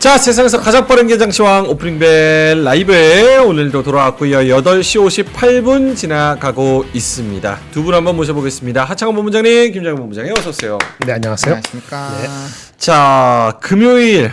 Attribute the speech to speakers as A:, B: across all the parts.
A: 자, 세상에서 가장 빠른 개장시황 오프닝벨 라이브에 오늘도 돌아왔고요. 8시 58분 지나가고 있습니다. 두 분 한번 모셔보겠습니다. 하창원 본부장님, 김장현 본부장님 어서오세요.
B: 네, 안녕하세요.
C: 안녕하십니까.
B: 네.
A: 자, 금요일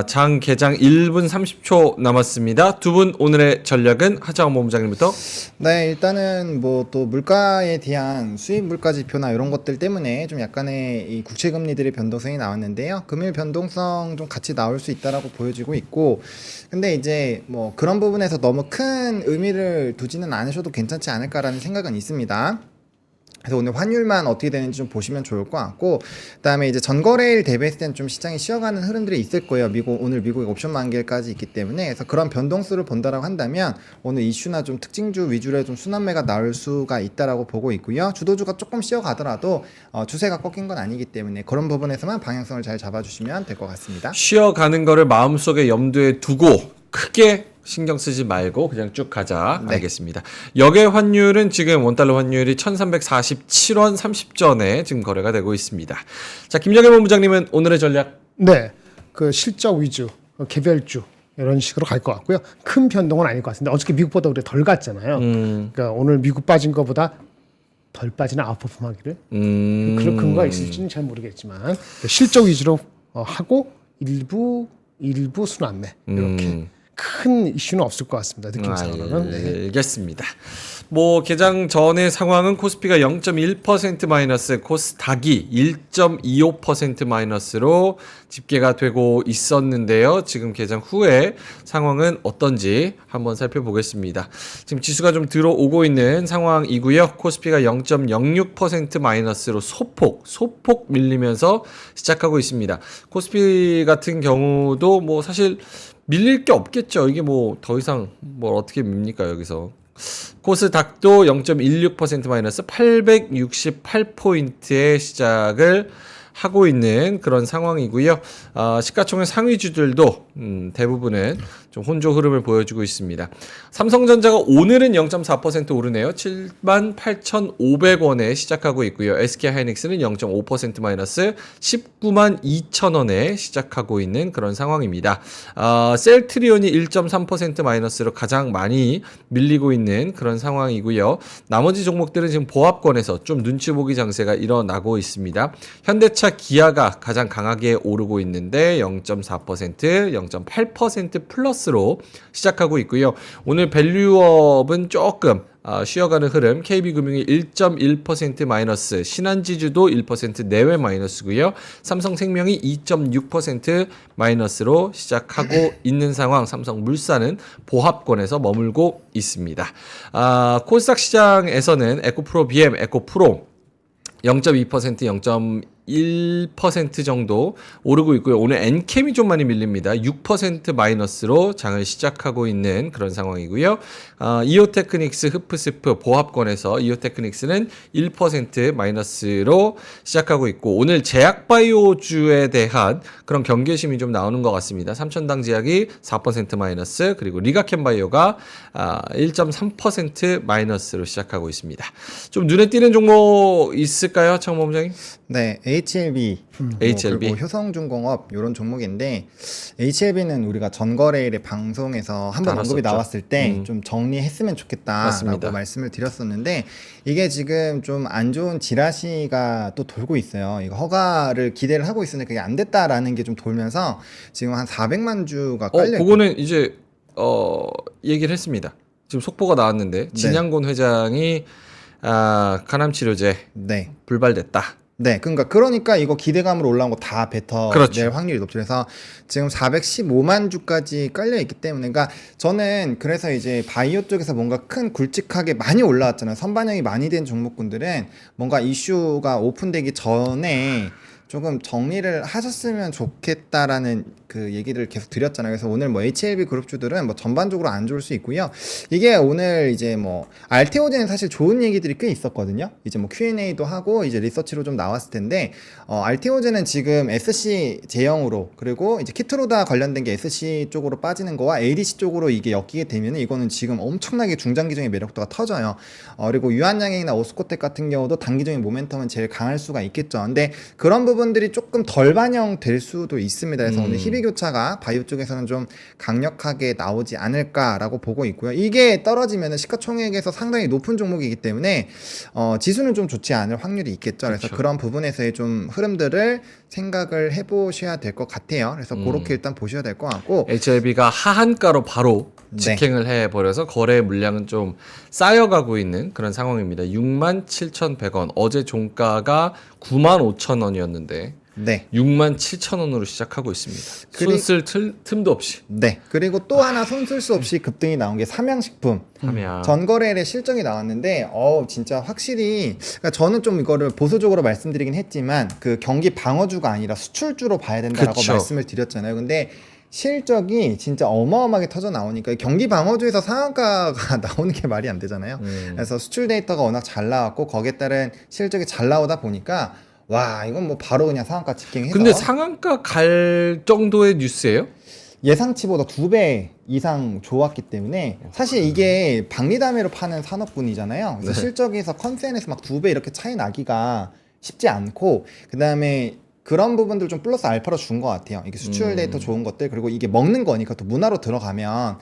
A: 장 개장 1분 30초 남았습니다. 두 분 오늘의 전략은 하창원 본부장님부터.
C: 네, 일단은 뭐 또 물가에 대한 수입 물가 지표나 이런 것들 때문에 좀 약간의 이 국채 금리들의 변동성이 나왔는데요. 금일 변동성 좀 같이 나올 수 있다라고 보여지고 있고, 근데 이제 뭐 그런 부분에서 너무 큰 의미를 두지는 않으셔도 괜찮지 않을까라는 생각은 있습니다. 그래서 오늘 환율만 어떻게 되는지 좀 보시면 좋을 것 같고, 그다음에 이제 전거래일 대비했을 때는 좀 시장이 쉬어가는 흐름들이 있을 거예요. 오늘 미국의 옵션 만기일까지 있기 때문에. 그래서 그런 변동수를 본다라고 한다면 오늘 이슈나 좀 특징주 위주로 좀 순환매가 나올 수가 있다라고 보고 있고요. 주도주가 조금 쉬어가더라도 추세가 꺾인 건 아니기 때문에 그런 부분에서만 방향성을 잘 잡아주시면 될 것 같습니다.
A: 쉬어가는 거를 마음속에 염두에 두고 크게 신경 쓰지 말고 그냥 쭉 가자.
C: 네.
A: 알겠습니다. 역의 환율은 지금 원달러 환율이 1347원 30전에 지금 거래가 되고 있습니다. 자, 김정일 본부장님은 오늘의 전략.
B: 네, 그 실적 위주, 개별주 이런 식으로 갈 것 같고요. 큰 변동은 아닐 것 같은데 어저께 미국보다 우리가 덜 갔잖아요. 그러니까 오늘 미국 빠진 것보다 덜 빠지는 아웃퍼폼하기를 그런 근거가 있을지는 잘 모르겠지만 실적 위주로 하고 일부 순환매 이렇게. 큰 이슈는 없을 것 같습니다. 느낌상으로는. 네.
A: 알겠습니다. 뭐 개장 전의 상황은 코스피가 0.1% 마이너스, 코스닥이 1.25% 마이너스로 집계가 되고 있었는데요. 지금 개장 후에 상황은 어떤지 한번 살펴보겠습니다. 지금 지수가 좀 들어오고 있는 상황이고요. 코스피가 0.06% 마이너스로 소폭 밀리면서 시작하고 있습니다. 코스피 같은 경우도 뭐 사실 밀릴 게 없겠죠. 이게 뭐 더 이상 뭘 어떻게 밉니까 여기서. 코스닥도 0.16% 마이너스 868포인트의 시작을 하고 있는 그런 상황이고요. 시가총액 상위주들도 대부분은 좀 혼조 흐름을 보여주고 있습니다. 삼성전자가 오늘은 0.4% 오르네요. 78,500원에 시작하고 있고요. SK하이닉스는 0.5% 마이너스 19만 2천원에 시작하고 있는 그런 상황입니다. 셀트리온이 1.3% 마이너스로 가장 많이 밀리고 있는 그런 상황이고요. 나머지 종목들은 지금 보합권에서 좀 눈치 보기 장세가 일어나고 있습니다. 현대차, 기아가 가장 강하게 오르고 있는데 0.4%, 0.8% 플러스로 시작하고 있고요. 오늘 밸류업은 조금 쉬어가는 흐름, KB금융이 1.1% 마이너스, 신한지주도 1% 내외 마이너스고요. 삼성생명이 2.6% 마이너스로 시작하고 있는 상황, 삼성물산은 보합권에서 머물고 있습니다. 코스닥 시장에서는 에코프로 BM, 에코프로 0.2%, 0.1% 정도 오르고 있고요. 오늘 엔캠이 좀 많이 밀립니다. 6% 마이너스로 장을 시작하고 있는 그런 상황이고요. 이오테크닉스, 흡프스프 보합권에서 이오테크닉스는 1% 마이너스로 시작하고 있고, 오늘 제약바이오주에 대한 그런 경계심이 좀 나오는 것 같습니다. 삼천당 제약이 4% 마이너스, 그리고 리가켄바이오가 1.3% 마이너스로 시작하고 있습니다. 좀 눈에 띄는 종목 있을까요, 창원 본부장님?
C: 네, HLB,
A: HLB.
C: 그리고 효성중공업 이런 종목인데, HLB는 우리가 전거래일에 방송에서 한번 언급이 나왔을 때 좀 정리했으면 좋겠다라고
A: 맞습니다.
C: 말씀을 드렸었는데, 이게 지금 좀 안 좋은 지라시가 또 돌고 있어요. 이거 허가를 기대를 하고 있었는데 그게 안 됐다라는 게 좀 돌면서 지금 한 400만 주가 깔려 있고,
A: 그거는 이제 얘기를 했습니다. 지금 속보가 나왔는데 진양곤 회장이 간암치료제
C: 네.
A: 불발됐다.
C: 네, 그러니까 이거 기대감으로 올라온 거 다 뱉어낼
A: 그렇죠.
C: 확률이 높죠. 그래서 지금 415만 주까지 깔려 있기 때문에, 그러니까 저는 그래서 이제 바이오 쪽에서 뭔가 큰 굵직하게 많이 올라왔잖아요. 선반영이 많이 된 종목군들은 뭔가 이슈가 오픈되기 전에 조금 정리를 하셨으면 좋겠다라는 그 얘기를 계속 드렸잖아요. 그래서 오늘 뭐 HLB 그룹주들은 뭐 전반적으로 안 좋을 수 있고요. 이게 오늘 이제 뭐 알테오제는 사실 좋은 얘기들이 꽤 있었거든요. 이제 뭐 Q&A도 하고 이제 리서치로 좀 나왔을 텐데, 알테오제는 지금 SC 제형으로, 그리고 이제 키트로다 관련된 게 SC 쪽으로 빠지는 거와 ADC 쪽으로 이게 엮이게 되면 이거는 지금 엄청나게 중장기적인 매력도가 터져요. 그리고 유한양행이나 오스코텍 같은 경우도 단기적인 모멘텀은 제일 강할 수가 있겠죠. 근데 그런 부분 부분들이 조금 덜 반영될 수도 있습니다. 그래서 오늘 희비교차가 바이오 쪽에서는 좀 강력하게 나오지 않을까라고 보고 있고요. 이게 떨어지면 시가총액에서 상당히 높은 종목이기 때문에 지수는 좀 좋지 않을 확률이 있겠죠. 그래서
A: 그렇죠.
C: 그런 부분에서의 좀 흐름들을 생각을 해보셔야 될 것 같아요. 그래서 그렇게 일단 보셔야 될 것 같고
A: HLB가 하한가로 바로
C: 네.
A: 직행을 해버려서 거래 물량은 좀 쌓여가고 있는 그런 상황입니다. 67,100원. 어제 종가가 95,000원이었는데
C: 네.
A: 67,000원으로 시작하고 있습니다.
C: 그리-
A: 손쓸 틈도 없이.
C: 네. 그리고 또 하나 손쓸 수 없이 급등이 나온 게 삼양식품.
A: 하면
C: 전거래일에 실적이 나왔는데 진짜 확실히 그러니까 저는 좀 이거를 보수적으로 말씀드리긴 했지만 그 경기 방어주가 아니라 수출주로 봐야 된다라고
A: 그쵸.
C: 말씀을 드렸잖아요. 근데 실적이 진짜 어마어마하게 터져 나오니까 이 경기 방어주에서 상한가가 나오는 게 말이 안 되잖아요. 그래서 수출 데이터가 워낙 잘 나왔고 거기에 따른 실적이 잘 나오다 보니까 와 이건 뭐 바로 그냥 상한가 직행해서
A: 근데 상한가 갈 정도의 뉴스예요?
C: 예상치보다 2배 이상 좋았기 때문에 사실 이게 박리담회로 파는 산업군이잖아요. 그래서 실적에서 컨센에서 막 2배 이렇게 차이 나기가 쉽지 않고 그 다음에 그런 부분들 좀 플러스 알파로 준 것 같아요. 이게 수출 데이터 좋은 것들 그리고 이게 먹는 거니까 또 문화로 들어가면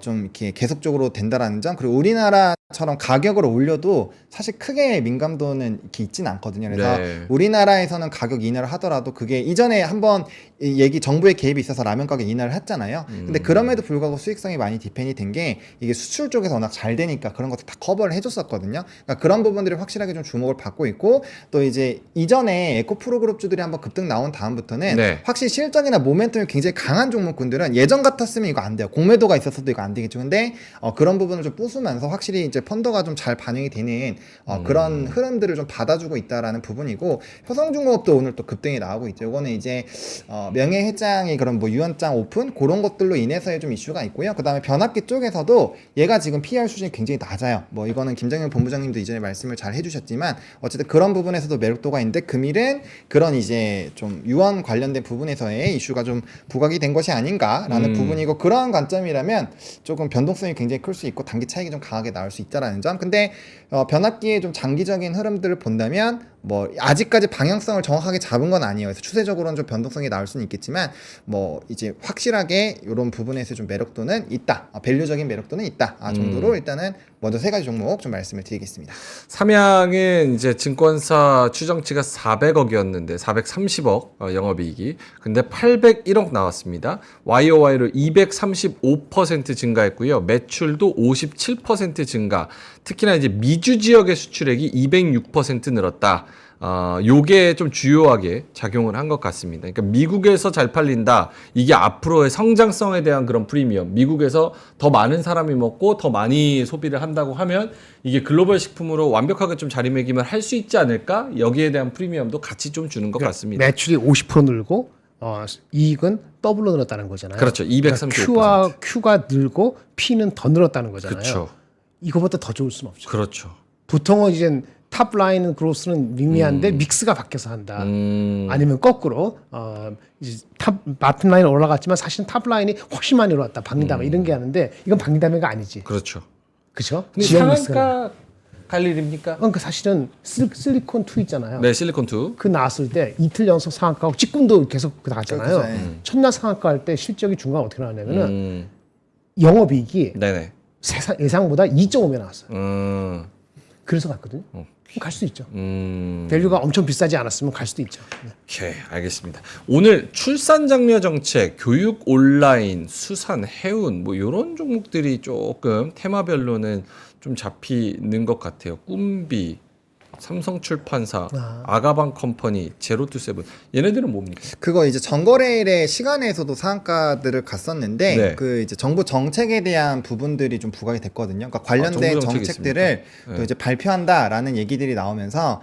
C: 좀 이렇게 계속적으로 된다라는 점 그리고 우리나라처럼 가격을 올려도 사실 크게 민감도는 이렇게 있지는 않거든요. 그래서
A: 네.
C: 우리나라에서는 가격 인하를 하더라도 그게 이전에 한번 이 얘기 정부의 개입이 있어서 라면 가격 인하를 했잖아요. 근데 그럼에도 불구하고 수익성이 많이 디펜이 된 게 이게 수출 쪽에서 워낙 잘 되니까 그런 것들 다 커버를 해줬었거든요. 그러니까 그런 부분들이 확실하게 좀 주목을 받고 있고 또 이제 이전에 에코프로 그룹주들이 한번 급등 나온 다음부터는
A: 네.
C: 확실히 실적이나 모멘텀이 굉장히 강한 종목군들은 예전 같았으면 이거 안 돼요. 공매도가 있었어도 이거 안 되겠죠. 근데 그런 부분을 좀 부수면서 확실히 이제 펀더가 좀 잘 반영이 되는 그런 흐름들을 좀 받아주고 있다라는 부분이고 효성중공업도 오늘 또 급등이 나오고 있죠. 이거는 이제 명예회장의 그런 뭐 유언장 오픈 그런 것들로 인해서의 좀 이슈가 있고요. 그 다음에 변압기 쪽에서도 얘가 지금 PR 수준이 굉장히 낮아요. 뭐 이거는 김정현 본부장님도 이전에 말씀을 잘 해주셨지만 어쨌든 그런 부분에서도 매력도가 있는데 금일은 그런 이제 좀 유언 관련된 부분에서의 이슈가 좀 부각이 된 것이 아닌가라는 부분이고 그러한 관점이라면 조금 변동성이 굉장히 클 수 있고 단기 차익이 좀 강하게 나올 수 있다라는 점. 근데 변압기의 좀 장기적인 흐름들을 본다면 뭐 아직까지 방향성을 정확하게 잡은 건 아니에요. 그래서 추세적으로는 좀 변동성이 나올 수는 있겠지만 뭐 이제 확실하게 이런 부분에서 좀 매력도는 있다. 밸류적인 매력도는 있다. 정도로 일단은 먼저 세 가지 종목 좀 말씀을 드리겠습니다.
A: 삼양은 이제 증권사 추정치가 400억이었는데 430억 영업이익이 근데 801억 나왔습니다. YOY로 235% 증가했고요. 매출도 57% 증가. 특히나 이제 미주 지역의 수출액이 206% 늘었다. 요게 좀 주요하게 작용을 한 것 같습니다. 그러니까 미국에서 잘 팔린다. 이게 앞으로의 성장성에 대한 그런 프리미엄. 미국에서 더 많은 사람이 먹고 더 많이 소비를 한다고 하면 이게 글로벌 식품으로 완벽하게 좀 자리매김을 할 수 있지 않을까? 여기에 대한 프리미엄도 같이 좀 주는 것 같습니다.
B: 매출이 50% 늘고 이익은 더블로 늘었다는 거잖아요.
A: 그렇죠. 235%.
B: Q가 늘고 P는 더 늘었다는 거잖아요.
A: 그렇죠.
B: 이거보다 더 좋을 수는 없죠.
A: 그렇죠.
B: 보통은 이제 탑라인 그로스는 밍미한데 믹스가 바뀌어서 한다. 아니면 거꾸로 이제 바텀 라인 올라갔지만 사실 탑라인이 훨씬 많이 올랐다. 박리담회 이런 게 하는데 이건 박리담회가 아니지.
A: 그렇죠.
B: 그렇죠?
A: 근데
B: 지역 믹스가.
A: 상한가 갈 일입니까?
B: 그러니까 사실은 실리콘 2 있잖아요.
A: 네, 실리콘2.
B: 그 나왔을 때 이틀 연속 상한가고 직군도 계속 나갔잖아요.
C: 그렇죠.
B: 첫날 상한가 할 때 실적이 중간 어떻게 나왔냐면은 영업이익이
A: 네네.
B: 예상보다 2.5배 나왔어요. 그래서 갔거든요. 갈 수 있죠. 밸류가 엄청 비싸지 않았으면 갈 수도 있죠.
A: 오케이, 알겠습니다. 오늘 출산 장려 정책, 교육 온라인, 수산, 해운 뭐 이런 종목들이 조금 테마별로는 좀 잡히는 것 같아요. 꿈비, 삼성출판사, 아가방 컴퍼니, 제로투세븐 얘네들은 뭡니까?
C: 그거 이제 전거래일의 시간에서도 상한가들을 갔었는데
A: 네.
C: 그 이제 정부 정책에 대한 부분들이 좀 부각이 됐거든요. 그러니까 관련된
A: 정부 정책이
C: 정책들을
A: 있습니까?
C: 또
A: 네.
C: 이제 발표한다라는 얘기들이 나오면서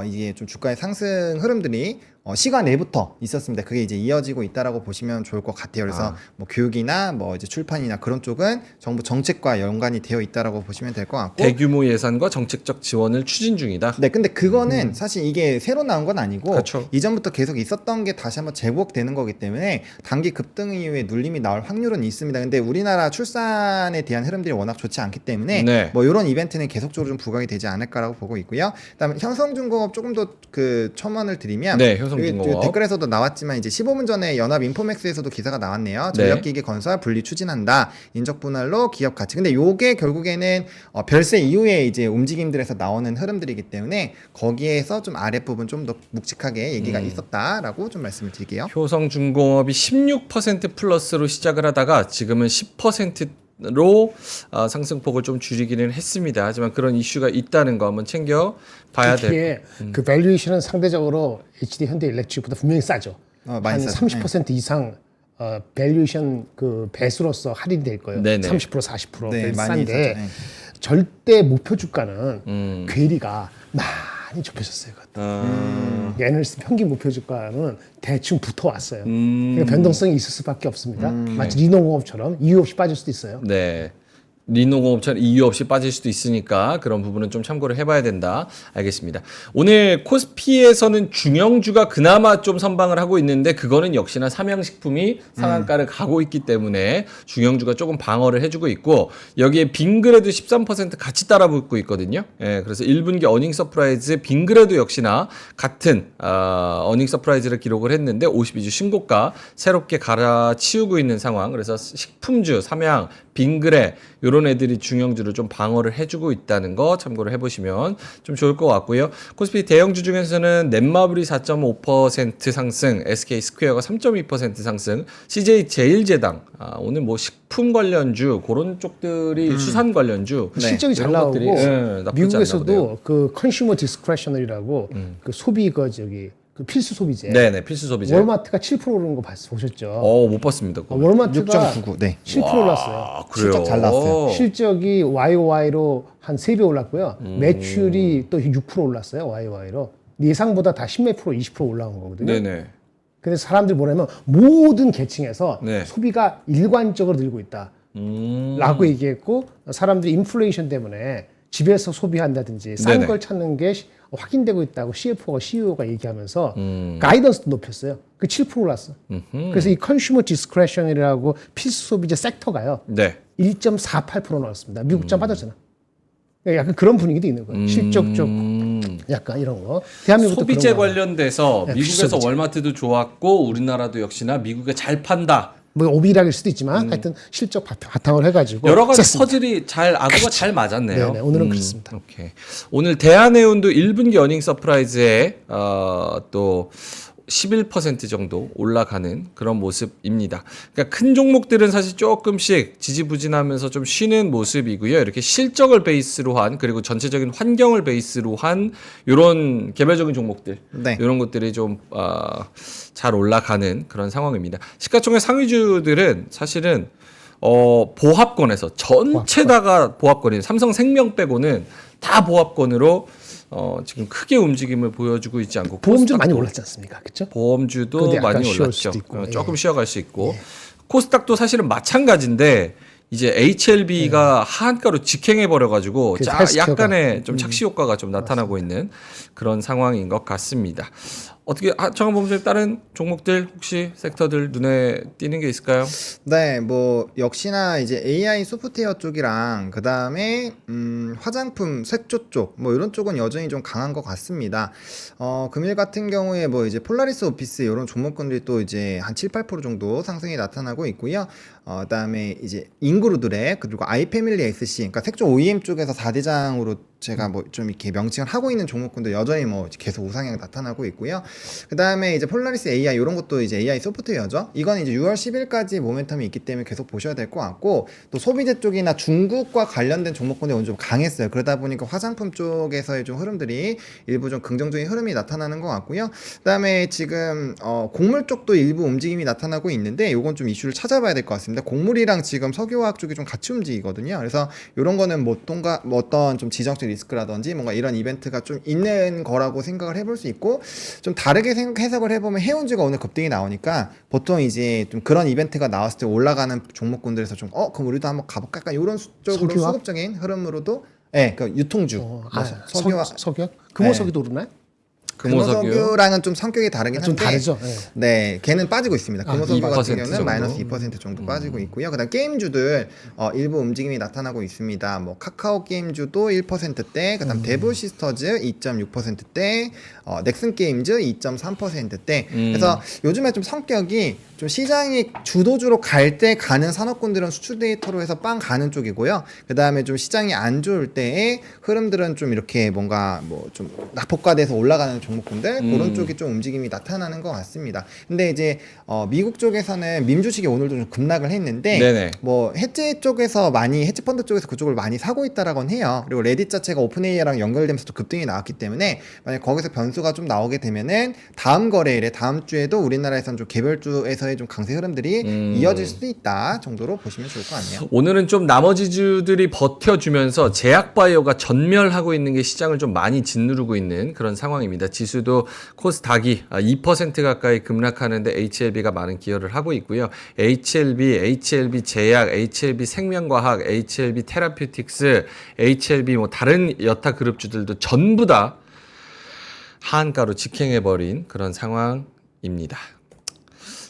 C: 이게 좀 주가의 상승 흐름들이 시간 내부터 있었습니다. 그게 이제 이어지고 있다라고 보시면 좋을 것 같아요. 그래서 뭐 교육이나 뭐 이제 출판이나 그런 쪽은 정부 정책과 연관이 되어 있다라고 보시면 될 것 같고.
A: 대규모 예산과 정책적 지원을 추진 중이다.
C: 네, 근데 그거는 사실 이게 새로 나온 건 아니고
A: 그렇죠.
C: 이전부터 계속 있었던 게 다시 한번 재부각되는 거기 때문에 단기 급등 이후에 눌림이 나올 확률은 있습니다. 근데 우리나라 출산에 대한 흐름들이 워낙 좋지 않기 때문에
A: 네.
C: 뭐 이런 이벤트는 계속적으로 좀 부각이 되지 않을까라고 보고 있고요. 그다음에 현성중공업 조금 더 그 첨언을 드리면
A: 네, 현성중공업. 효성중공업.
C: 댓글에서도 나왔지만 이제 15분 전에 연합 인포맥스에서도 기사가 나왔네요. 전력기기 건설 분리 추진한다. 인적 분할로 기업 가치. 근데 요게 결국에는 별세 이후에 이제 움직임들에서 나오는 흐름들이기 때문에 거기에서 좀 아랫부분 좀 더 묵직하게 얘기가 있었다라고 좀 말씀을 드릴게요.
A: 효성중공업이 16% 플러스로 시작을 하다가 지금은 10%로 상승폭을 좀 줄이기는 했습니다. 하지만 그런 이슈가 있다는 거 한번 챙겨 봐야 될.
B: 특히 그 밸류에이션은 상대적으로 HD 현대일렉트릭보다 분명히 싸죠.
C: 많이
B: 한
C: 싸죠.
B: 30% 이상 밸류에이션 그 배수로서 할인이 될 거예요.
A: 네네.
B: 30% 40%
C: 네,
B: 싼데
C: 많이 싸죠. 네.
B: 절대 목표 주가는 괴리가 많이 좁혀졌어요. 얘는 평균 목표 주가는 대충 붙어왔어요. 그러니까 변동성이 있을 수밖에 없습니다. 마치 리노공업처럼 이유 없이 빠질 수도 있어요.
A: 네. 리노공업처럼 이유 없이 빠질 수도 있으니까 그런 부분은 좀 참고를 해봐야 된다. 알겠습니다. 오늘 코스피에서는 중형주가 그나마 좀 선방을 하고 있는데 그거는 역시나 삼양식품이 상한가를 가고 있기 때문에 중형주가 조금 방어를 해주고 있고 여기에 빙그레도 13% 같이 따라붙고 있거든요. 예, 그래서 1분기 어닝 서프라이즈 빙그레도 역시나 같은 어닝 서프라이즈를 기록을 했는데 52주 신고가 새롭게 갈아치우고 있는 상황. 그래서 식품주, 삼양, 빙그레 이런 애들이 중형주를 좀 방어를 해주고 있다는 거 참고를 해보시면 좀 좋을 것 같고요. 코스피 대형주 중에서는 넷마블이 4.5% 상승, SK 스퀘어가 3.2% 상승, CJ 제일제당 오늘 뭐 식품 관련주 그런 쪽들이 수산 관련주
B: 실적이 잘
A: 이런
B: 나오고
A: 것들이, 나쁘지 않나 보네요.
B: 미국에서도 그 컨슈머 디스크레셔너리라고 그 소비 그 필수 소비재.
A: 네네 필수 소비재.
B: 월마트가 7% 오르는 거 보셨죠?
A: 못 봤습니다. 그거.
B: 월마트가
C: 6.99. 네.
B: 7% 올랐어요.
A: 아, 그래요.
C: 실적 잘 나왔어요.
B: 실적이 YOY로 한 3배 올랐고요. 매출이 또 6% 올랐어요. YOY로. 예상보다 다 10몇 프로, 20% 올라온 거거든요.
A: 네네.
B: 그래서 사람들이 뭐냐면 모든 계층에서
A: 네.
B: 소비가 일관적으로 늘고 있다. 라고 얘기했고 사람들이 인플레이션 때문에 집에서 소비한다든지 싼
A: 네네.
B: 걸 찾는 게 확인되고 있다고 CFO가 CEO가 얘기하면서 가이던스도 높였어요. 그 7% 올랐어. 그래서 이 컨슈머 디스크레션이라고 필수 소비재 섹터가요.
A: 네.
B: 1.48% 나왔습니다. 미국 점 빠졌잖아. 약간 그런 분위기도 있는 거예요. 실적 쪽 약간 이런 거. 대한민국도
A: 소비재
B: 그런 거.
A: 관련돼서
B: 네,
A: 미국에서
B: 필수 소비재.
A: 월마트도 좋았고 우리나라도 역시나 미국에 잘 판다.
B: 뭐 오비락일 수도 있지만 하여튼 실적 바탕을 해가지고
A: 여러 가지
B: 셌습니다.
A: 퍼즐이 아구가 잘 맞았네요.
B: 네네, 오늘은 그렇습니다.
A: 오케이. 오늘 대한해운도 1분기 어닝 서프라이즈에 또 11% 정도 올라가는 그런 모습입니다. 그러니까 큰 종목들은 사실 조금씩 지지부진하면서 좀 쉬는 모습이고요. 이렇게 실적을 베이스로 한 그리고 전체적인 환경을 베이스로 한 이런 개별적인 종목들,
C: 네.
A: 이런 것들이 좀 잘 올라가는 그런 상황입니다. 시가총액 상위주들은 사실은 보합권에서 전체다가 보합권이에요. 삼성생명 빼고는 다 보합권으로 지금 크게 움직임을 보여주고 있지 않고
B: 보험주 많이
A: 코스닥도
B: 올랐지 않습니까? 그렇죠?
A: 보험주도
B: 근데 약간
A: 많이
B: 쉬어갈
A: 올랐죠.
B: 수도 있고,
A: 조금
B: 예.
A: 쉬어갈 수 있고 코스닥도 사실은 마찬가지인데 이제 HLB가 하한가로 직행해 버려가지고
B: 그래서 헬스케어가.
A: 약간의 좀 착시 효과가 좀 나타나고 있는 그런 상황인 것 같습니다. 어떻게 정한 본부장님 다른 종목들 혹시 섹터들 눈에 띄는 게 있을까요?
C: 네, 뭐 역시나 이제 AI 소프트웨어 쪽이랑 그 다음에 화장품 색조 쪽 뭐 이런 쪽은 여전히 좀 강한 것 같습니다. 금일 같은 경우에 뭐 이제 폴라리스 오피스 이런 종목군들이 또 이제 한 7, 8% 정도 상승이 나타나고 있고요. 그다음에 이제 인그루드랩 그리고 아이패밀리 SC 그러니까 색조 OEM 쪽에서 4대장으로 제가 뭐 좀 이렇게 명칭을 하고 있는 종목군도 여전히 뭐 계속 우상향 나타나고 있고요. 그 다음에 이제 폴라리스 AI 이런 것도 이제 AI 소프트웨어죠. 이건 이제 6월 10일까지 모멘텀이 있기 때문에 계속 보셔야 될 것 같고 또 소비재 쪽이나 중국과 관련된 종목군이 오늘 좀 강했어요. 그러다 보니까 화장품 쪽에서의 좀 흐름들이 일부 좀 긍정적인 흐름이 나타나는 것 같고요. 그 다음에 지금 곡물 쪽도 일부 움직임이 나타나고 있는데 이건 좀 이슈를 찾아봐야 될 것 같습니다. 곡물이랑 지금 석유화학 쪽이 좀 같이 움직이거든요. 그래서 이런 거는 뭐 어떤 좀 지정적 리스크라든지 뭔가 이런 이벤트가 좀 있는 거라고 생각을 해볼 수 있고 좀 다르게 해석을 해보면 해운주가 오늘 급등이 나오니까 보통 이제 좀 그런 이벤트가 나왔을 때 올라가는 종목군들에서 좀 그럼 우리도 한번 가볼까? 약간 이런 쪽으로
B: 석유화?
C: 수급적인 흐름으로도 그 유통주
B: 뭐
C: 석유화
B: 석유? 금호석유도 오르나요?
A: 금호석유.
C: 금호석유랑은 좀 성격이 다르긴
B: 좀
C: 한데
B: 다르죠.
C: 네, 걔는 빠지고 있습니다. 금호석유
A: 2%
C: 같은 경우는
A: 정도?
C: 마이너스 2% 정도 빠지고 있고요. 그다음 게임주들 일부 움직임이 나타나고 있습니다. 뭐 카카오 게임주도 1%대, 그다음 데브 시스터즈 2.6%대, 넥슨 게임즈 2.3%대. 그래서 요즘에 좀 성격이 좀 시장이 주도주로 갈 때 가는 산업군들은 수출 데이터로 해서 빵 가는 쪽이고요. 그다음에 좀 시장이 안 좋을 때의 흐름들은 좀 이렇게 뭔가 뭐 좀 낙폭과대해서 올라가는 종목군들 그런 쪽이 좀 움직임이 나타나는 것 같습니다. 근데 이제 미국 쪽에서는 밈 주식이 오늘도 좀 급락을 했는데
A: 네네.
C: 뭐 해지 쪽에서 많이 해지 펀드 쪽에서 그쪽을 많이 사고 있다라고는 해요. 그리고 레딧 자체가 오픈AI랑 연결되면서도 급등이 나왔기 때문에 만약 거기서 변수가 좀 나오게 되면은 다음 거래일에 다음 주에도 우리나라에서는 좀 개별주에서의 좀 강세 흐름들이 이어질 수도 있다 정도로 보시면 좋을 것 같네요.
A: 오늘은 좀 나머지 주들이 버텨주면서 제약바이오가 전멸하고 있는 게 시장을 좀 많이 짓누르고 있는 그런 상황입니다. 지수도 코스닥이 2% 가까이 급락하는데 HLB가 많은 기여를 하고 있고요. HLB 제약, HLB 생명과학, HLB 테라퓨틱스, HLB 뭐 다른 여타 그룹주들도 전부 다 하한가로 직행해버린 그런 상황입니다.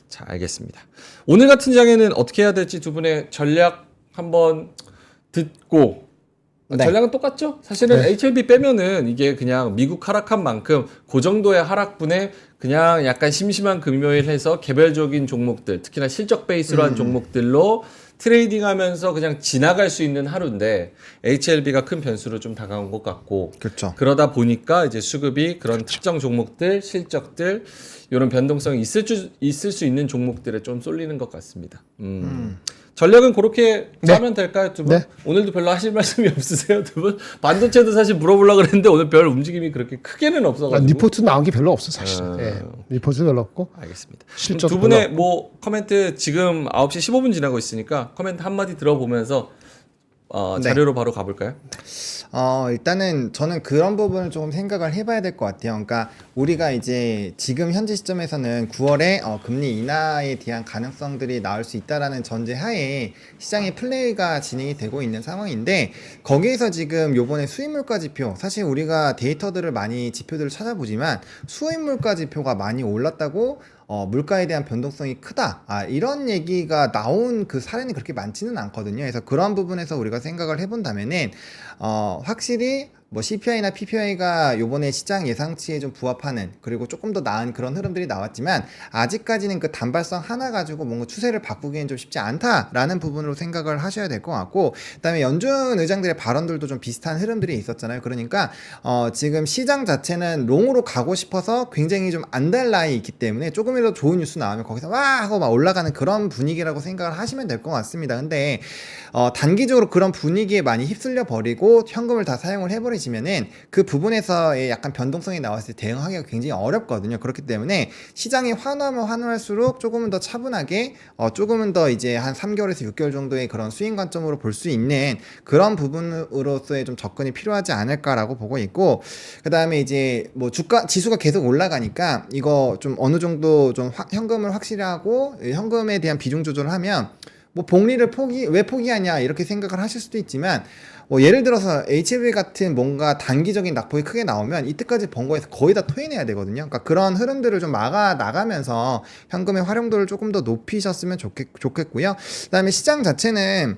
A: 자, 알겠습니다. 오늘 같은 장에는 어떻게 해야 될지 두 분의 전략 한번 듣고
C: 네.
A: 전략은 똑같죠? 사실은
B: 네.
A: HLB 빼면은 이게 그냥 미국 하락한 만큼 그 정도의 하락분에 그냥 약간 심심한 금요일 해서 개별적인 종목들, 특히나 실적 베이스로 한 종목들로 트레이딩 하면서 그냥 지나갈 수 있는 하루인데 HLB가 큰 변수로 좀 다가온 것 같고
C: 그렇죠.
A: 그러다 보니까 이제 수급이 그런 특정 종목들, 실적들 이런 변동성이 있을 수 있는 종목들에 좀 쏠리는 것 같습니다. 전략은 그렇게 짜면 될까요, 두 분?
B: 네.
A: 오늘도 별로 하실 말씀이 없으세요, 두 분? 반도체도 사실 물어보려고 그랬는데 오늘 별 움직임이 그렇게 크게는 없어가지고.
B: 리포트 나온 게 별로 없어 사실. 예. 리포트 별로 없고.
A: 알겠습니다. 그럼
B: 실적도
A: 두 분의 뭐 코멘트 지금 9시 15분 지나고 있으니까 코멘트 한마디 들어보면서
C: 네.
A: 자료로 바로 가볼까요?
C: 일단은 저는 그런 부분을 조금 생각을 해봐야 될 것 같아요. 그러니까 우리가 이제 지금 현재 시점에서는 9월에 금리 인하에 대한 가능성들이 나올 수 있다라는 전제 하에 시장의 플레이가 진행이 되고 있는 상황인데 거기에서 지금 요번에 수입물가 지표 사실 우리가 데이터들을 많이 지표들을 찾아보지만 수입물가 지표가 많이 올랐다고 물가에 대한 변동성이 크다. 이런 얘기가 나온 그 사례는 그렇게 많지는 않거든요. 그래서 그런 부분에서 우리가 생각을 해본다면은, 확실히 뭐 CPI나 PPI가 요번에 시장 예상치에 좀 부합하는 그리고 조금 더 나은 그런 흐름들이 나왔지만 아직까지는 그 단발성 하나 가지고 뭔가 추세를 바꾸기엔 좀 쉽지 않다라는 부분으로 생각을 하셔야 될 것 같고 그다음에 연준 의장들의 발언들도 좀 비슷한 흐름들이 있었잖아요. 그러니까 지금 시장 자체는 롱으로 가고 싶어서 굉장히 좀 안달나에 있기 때문에 조금이라도 좋은 뉴스 나오면 거기서 와 하고 막 올라가는 그런 분위기라고 생각을 하시면 될 것 같습니다. 근데 단기적으로 그런 분위기에 많이 휩쓸려 버리고 현금을 다 사용을 해버리시면은 그 부분에서의 약간 변동성이 나왔을 때 대응하기가 굉장히 어렵거든요. 그렇기 때문에 시장이 환호하면 환호할수록 조금은 더 차분하게 조금은 더 이제 한 3개월에서 6개월 정도의 그런 스윙 관점으로 볼 수 있는 그런 부분으로서의 좀 접근이 필요하지 않을까라고 보고 있고 그 다음에 이제 뭐 주가 지수가 계속 올라가니까 이거 좀 어느 정도 좀 현금을 확실히 하고 현금에 대한 비중 조절을 하면 뭐 복리를 왜 포기하냐 이렇게 생각을 하실 수도 있지만 뭐 예를 들어서 HLB 같은 뭔가 단기적인 낙폭이 크게 나오면 이때까지 번 거에서 거의 다 토해내야 되거든요. 그러니까 그런 흐름들을 좀 막아 나가면서 현금의 활용도를 조금 더 높이셨으면 좋겠고요. 그다음에 시장 자체는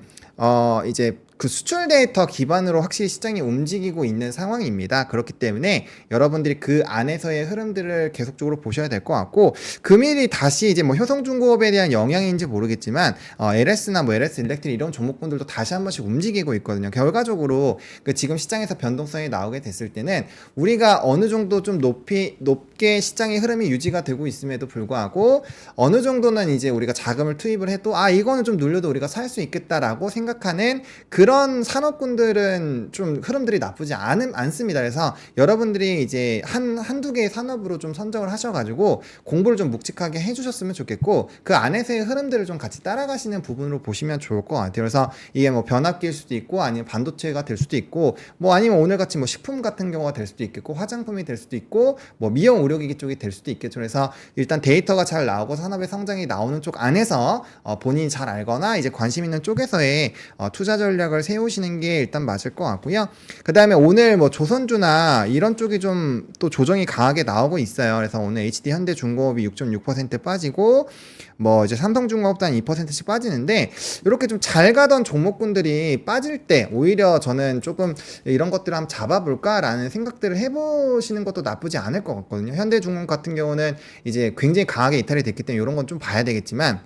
C: 이제 그 수출 데이터 기반으로 확실히 시장이 움직이고 있는 상황입니다. 그렇기 때문에 여러분들이 그 안에서의 흐름들을 계속적으로 보셔야 될 것 같고 금일이 다시 이제 뭐 효성중공업에 대한 영향인지 모르겠지만 LS나 뭐 LS 일렉트릭 이런 종목군들도 다시 한 번씩 움직이고 있거든요. 결과적으로 그 지금 시장에서 변동성이 나오게 됐을 때는 우리가 어느 정도 좀 높게 시장의 흐름이 유지가 되고 있음에도 불구하고 어느 정도는 이제 우리가 자금을 투입을 해도 이거는 좀 눌려도 우리가 살 수 있겠다라고 생각하는 그런 산업군들은 좀 흐름들이 나쁘지 않습니다. 그래서 여러분들이 이제 한두 개의 산업으로 좀 선정을 하셔가지고 공부를 좀 묵직하게 해주셨으면 좋겠고 그 안에서의 흐름들을 좀 같이 따라가시는 부분으로 보시면 좋을 것 같아요. 그래서 이게 뭐 변압기일 수도 있고 아니면 반도체가 될 수도 있고 뭐 아니면 오늘같이 뭐 식품 같은 경우가 될 수도 있겠고 화장품이 될 수도 있고 뭐 미용 의료기기 쪽이 될 수도 있겠죠. 그래서 일단 데이터가 잘 나오고 산업의 성장이 나오는 쪽 안에서 본인이 잘 알거나 이제 관심 있는 쪽에서의 투자 전략을 전략을 세우시는 게 일단 맞을 것 같고요. 그 다음에 오늘 뭐 조선주나 이런 쪽이 좀 또 조정이 강하게 나오고 있어요. 그래서 오늘 HD 현대중공업이 6.6% 빠지고 뭐 이제 삼성중공업도 한 2%씩 빠지는데 이렇게 좀 잘 가던 종목군들이 빠질 때 오히려 저는 조금 이런 것들을 한번 잡아볼까라는 생각들을 해보시는 것도 나쁘지 않을 것 같거든요. 현대중공업 같은 경우는 이제 굉장히 강하게 이탈이 됐기 때문에 이런 건 좀 봐야 되겠지만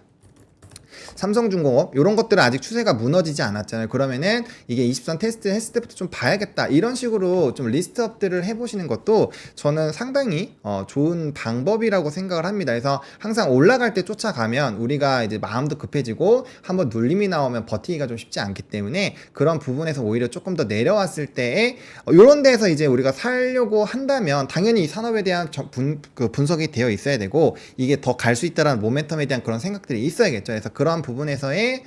C: 삼성중공업 이런 것들은 아직 추세가 무너지지 않았잖아요. 그러면은 이게 20선 테스트 했을 때부터 좀 봐야겠다 이런 식으로 좀 리스트업들을 해보시는 것도 저는 상당히 좋은 방법이라고 생각을 합니다. 그래서 항상 올라갈 때 쫓아가면 우리가 이제 마음도 급해지고 한번 눌림이 나오면 버티기가 좀 쉽지 않기 때문에 그런 부분에서 오히려 조금 더 내려왔을 때에 이런 데서 이제 우리가 살려고 한다면 당연히 이 산업에 대한 분석이 되어 있어야 되고 이게 더 갈 수 있다라는 모멘텀에 대한 그런 생각들이 있어야겠죠. 그래서 그런 부분에서의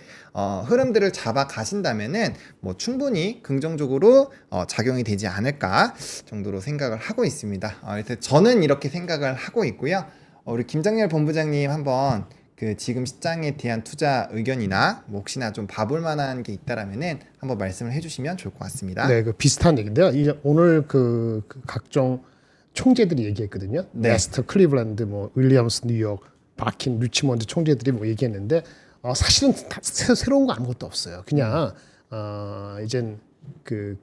C: 흐름들을 잡아 가신다면은 뭐 충분히 긍정적으로 작용이 되지 않을까 정도로 생각을 하고 있습니다. 그래서 저는 이렇게 생각을 하고 있고요. 우리 김장렬 본부장님 한번 그 지금 시장에 대한 투자 의견이나 뭐 혹시나 좀 봐볼 만한 게 있다라면은 한번 말씀을 해주시면 좋을 것 같습니다.
B: 네, 그 비슷한 얘기인데요. 오늘 그 각종 총재들이 얘기했거든요.
C: 네.
B: 레스터, 클리블랜드, 뭐 윌리엄스, 뉴욕, 바킨, 리치몬드 총재들이 뭐 얘기했는데 사실은 새로운 거 아무것도 없어요. 그냥 이젠 그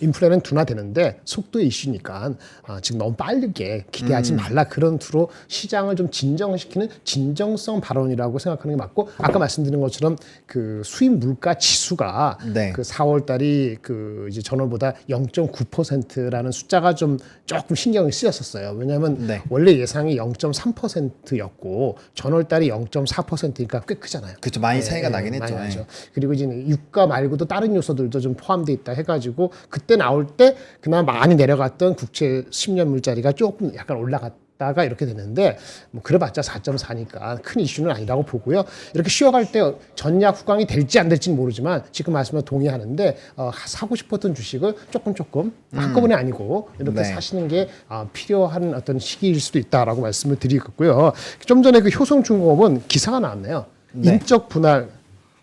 B: 인플레는 둔화되는데 속도의 이슈니까 지금 너무 빠르게 기대하지 말라 그런 투로 시장을 좀 진정시키는 진정성 발언이라고 생각하는 게 맞고 아까 말씀드린 것처럼 그 수입 물가 지수가
C: 네.
B: 그 4월 달이 그 이제 전월보다 0.9%라는 숫자가 좀 조금 신경이 쓰였었어요. 왜냐하면
C: 네.
B: 원래 예상이 0.3%였고 전월 달이 0.4%니까 꽤 크잖아요.
C: 그렇죠. 많이 차이가 나긴
B: 많이
C: 했죠.
B: 나죠. 그리고 이제 유가 말고도 다른 요소들도 좀 포함돼 있다 해가지고 그때 나올 때 그나마 많이 내려갔던 국채 10년 물자리가 조금 약간 올라갔다가 이렇게 되는데 뭐 그래봤자 4.4니까 큰 이슈는 아니라고 보고요. 이렇게 쉬어갈 때 전략 후광이 될지 안 될지는 모르지만 지금 말씀과 동의하는데 사고 싶었던 주식을 조금 한꺼번에 아니고 이렇게
C: 네.
B: 사시는 게 필요한 어떤 시기일 수도 있다라고 말씀을 드리겠고요. 좀 전에 그 효성중공업은 기사가 나왔네요.
C: 네.
B: 인적 분할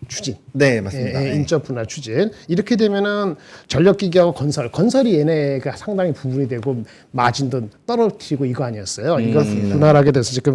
B: 추진.
C: 네, 맞습니다.
B: 예, 인적 분할 추진. 이렇게 되면은 전력기기하고 건설이 얘네가 상당히 부분이 되고 마진도 떨어뜨리고 이거 아니었어요. 이걸 분할하게 돼서 지금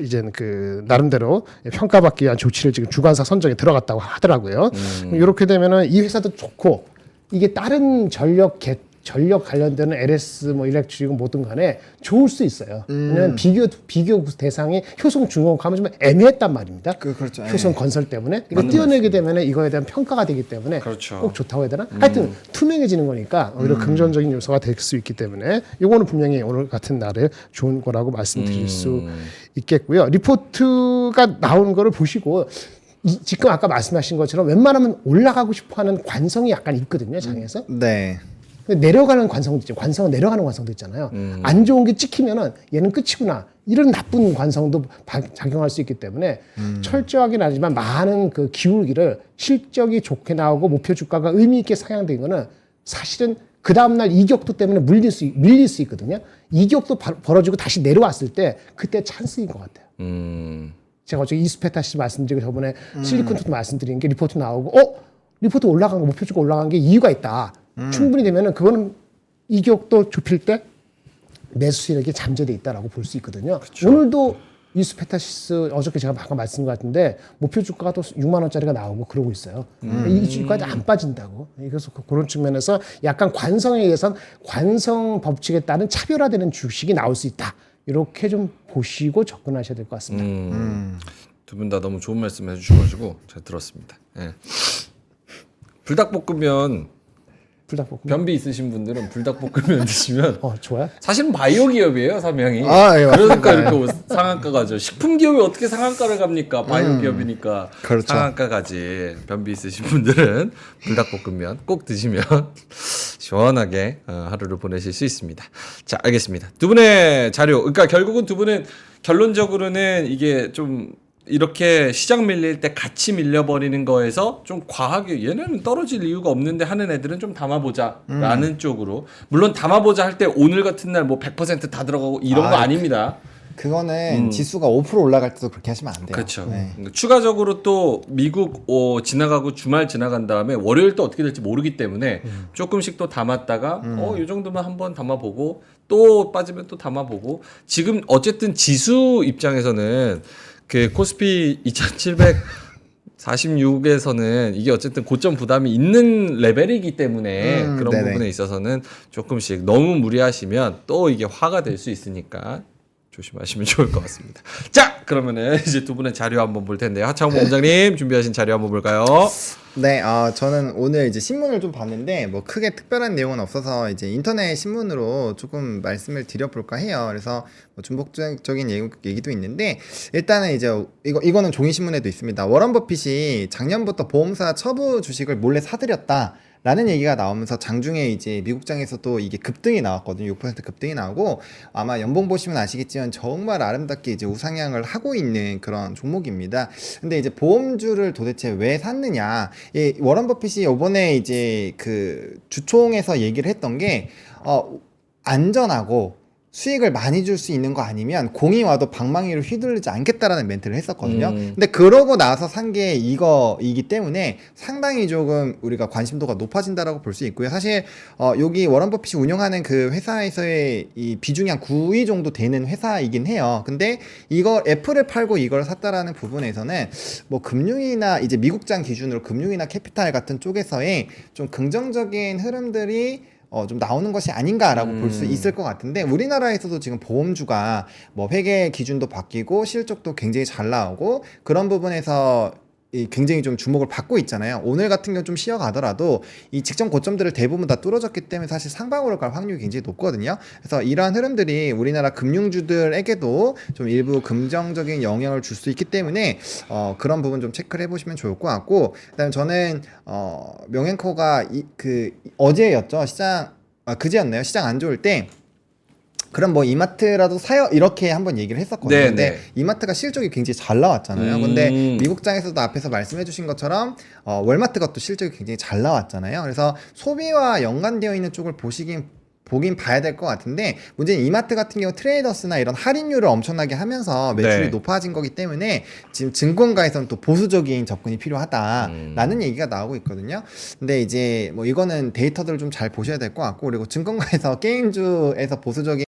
B: 이제는 그 나름대로 평가받기 위한 조치를 지금 주관사 선정에 들어갔다고 하더라고요. 이렇게 되면은 이 회사도 좋고 이게 다른 전력 관련되는 LS 뭐 일렉트릭은 뭐든 간에 좋을 수 있어요. 왜냐면 비교 대상이 효성중공업 하면 좀 애매했단 말입니다.
C: 그렇죠.
B: 효성 건설 때문에 이거 띄어내게 되면 이거에 대한 평가가 되기 때문에
A: 그렇죠.
B: 꼭 좋다고 해야 되나? 하여튼 투명해지는 거니까 오히려 긍정적인 요소가 될 수 있기 때문에 이거는 분명히 오늘 같은 날에 좋은 거라고 말씀드릴 수 있겠고요. 리포트가 나오는 거를 보시고 지금 아까 말씀하신 것처럼 웬만하면 올라가고 싶어하는 관성이 약간 있거든요, 장에서.
C: 네.
B: 내려가는 관성도 있죠. 관성은 내려가는 관성도 있잖아요. 안 좋은 게 찍히면은 얘는 끝이구나. 이런 나쁜 관성도 작용할 수 있기 때문에 철저하긴 하지만 많은 그 기울기를 실적이 좋게 나오고 목표 주가가 의미 있게 상향된 거는 사실은 그 다음날 이격도 때문에 밀릴 수 있거든요. 이격도 벌어지고 다시 내려왔을 때 그때 찬스인 것 같아요. 제가 어제 이스페타 씨 말씀드리고 저번에 실리콘투도 말씀드린 게 리포트 나오고 리포트 올라간 거 목표 주가 올라간 게 이유가 있다. 충분히 되면은 그거는 이격도 좁힐 때 매수 세력이 잠재돼 있다라고 볼 수 있거든요. 그쵸. 오늘도 이스페타시스 어저께 제가 방금 말씀드린 것 같은데 목표 주가가 또 6만 원짜리가 나오고 그러고 있어요. 이 주가도 안 빠진다고. 그래서 그런 측면에서 약간 관성에 의해선 관성 법칙에 따른 차별화되는 주식이 나올 수 있다. 이렇게 좀 보시고 접근하셔야 될 것 같습니다.
A: 두 분 다 너무 좋은 말씀 해주셔가지고 잘 들었습니다. 예. 불닭볶음면 변비 있으신 분들은 불닭볶음면 드시면
B: 좋아요?
A: 사실은 바이오 기업이에요, 삼양이.
C: 예,
A: 그러니까 이렇게 상한가 가죠. 식품 기업이 어떻게 상한가를 갑니까? 바이오 기업이니까
C: 그렇죠.
A: 상한가 가지. 변비 있으신 분들은 불닭볶음면 꼭 드시면 시원하게 하루를 보내실 수 있습니다. 자, 알겠습니다. 두 분의 자료, 그러니까 결국은 두 분은 결론적으로는 이게 좀 이렇게 시장 밀릴 때 같이 밀려버리는 거에서 좀 과하게 얘네는 떨어질 이유가 없는데 하는 애들은 좀 담아보자 라는 쪽으로, 물론 담아보자 할 때 오늘 같은 날 뭐 100% 다 들어가고 이런 거 아닙니다.
C: 그거는 지수가 5% 올라갈 때도 그렇게 하시면 안 돼요.
A: 그렇죠.
C: 네.
A: 추가적으로 또 미국 지나가고 주말 지나간 다음에 월요일 또 어떻게 될지 모르기 때문에 조금씩 또 담았다가 이 정도만 한번 담아보고 또 빠지면 또 담아보고 지금 어쨌든 지수 입장에서는 그 코스피 2746에서는 이게 어쨌든 고점 부담이 있는 레벨이기 때문에 그런
C: 네네.
A: 부분에 있어서는 조금씩 너무 무리하시면 또 이게 화가 될 수 있으니까 조심하시면 좋을 것 같습니다. 자, 그러면은 이제 두 분의 자료 한번 볼 텐데요. 하창훈 본부장님 준비하신 자료 한번 볼까요?
C: 네, 저는 오늘 이제 신문을 좀 봤는데 뭐 크게 특별한 내용은 없어서 이제 인터넷 신문으로 조금 말씀을 드려볼까 해요. 그래서 뭐 중복적인 얘기도 있는데 일단은 이제 이거는 종이 신문에도 있습니다. 워런 버핏이 작년부터 보험사 처부 주식을 몰래 사들였다. 라는 얘기가 나오면서 장중에 이제 미국장에서도 이게 급등이 나왔거든요. 6% 급등이 나오고 아마 연봉 보시면 아시겠지만 정말 아름답게 이제 우상향을 하고 있는 그런 종목입니다. 근데 이제 보험주를 도대체 왜 샀느냐? 이 워런 버핏이 이번에 이제 그 주총에서 얘기를 했던 게 안전하고 수익을 많이 줄 수 있는 거 아니면 공이 와도 방망이로 휘둘리지 않겠다라는 멘트를 했었거든요. 근데 그러고 나서 산 게 이거이기 때문에 상당히 조금 우리가 관심도가 높아진다라고 볼 수 있고요. 사실 여기 워런 버핏이 운영하는 그 회사에서의 이 비중이 한 9위 정도 되는 회사이긴 해요. 근데 이거 애플을 팔고 이걸 샀다라는 부분에서는 뭐 금융이나 이제 미국장 기준으로 금융이나 캐피탈 같은 쪽에서의 좀 긍정적인 흐름들이 좀 나오는 것이 아닌가라고 볼 수 있을 것 같은데 우리나라에서도 지금 보험주가 뭐 회계 기준도 바뀌고 실적도 굉장히 잘 나오고 그런 부분에서 굉장히 좀 주목을 받고 있잖아요. 오늘 같은 경우 좀 쉬어가더라도 이 직전 고점들을 대부분 다 뚫어졌기 때문에 사실 상방으로 갈 확률이 굉장히 높거든요. 그래서 이러한 흐름들이 우리나라 금융주들에게도 좀 일부 긍정적인 영향을 줄 수 있기 때문에 그런 부분 좀 체크를 해보시면 좋을 것 같고 그다음에 저는 명앵커가 어제였죠. 그제였나요? 시장 안 좋을 때 그럼 뭐 이마트라도 사요 이렇게 한번 얘기를 했었거든요.
A: 네네.
C: 근데 이마트가 실적이 굉장히 잘 나왔잖아요. 근데 미국장에서도 앞에서 말씀해주신 것처럼 월마트가 또 실적이 굉장히 잘 나왔잖아요. 그래서 소비와 연관되어 있는 쪽을 보긴 봐야 될 것 같은데 문제는 이마트 같은 경우 트레이더스나 이런 할인율을 엄청나게 하면서 매출이
A: 네.
C: 높아진 거기 때문에 지금 증권가에서는 또 보수적인 접근이 필요하다라는 얘기가 나오고 있거든요. 근데 이제 뭐 이거는 데이터들을 좀 잘 보셔야 될 것 같고 그리고 증권가에서 게임주에서 보수적인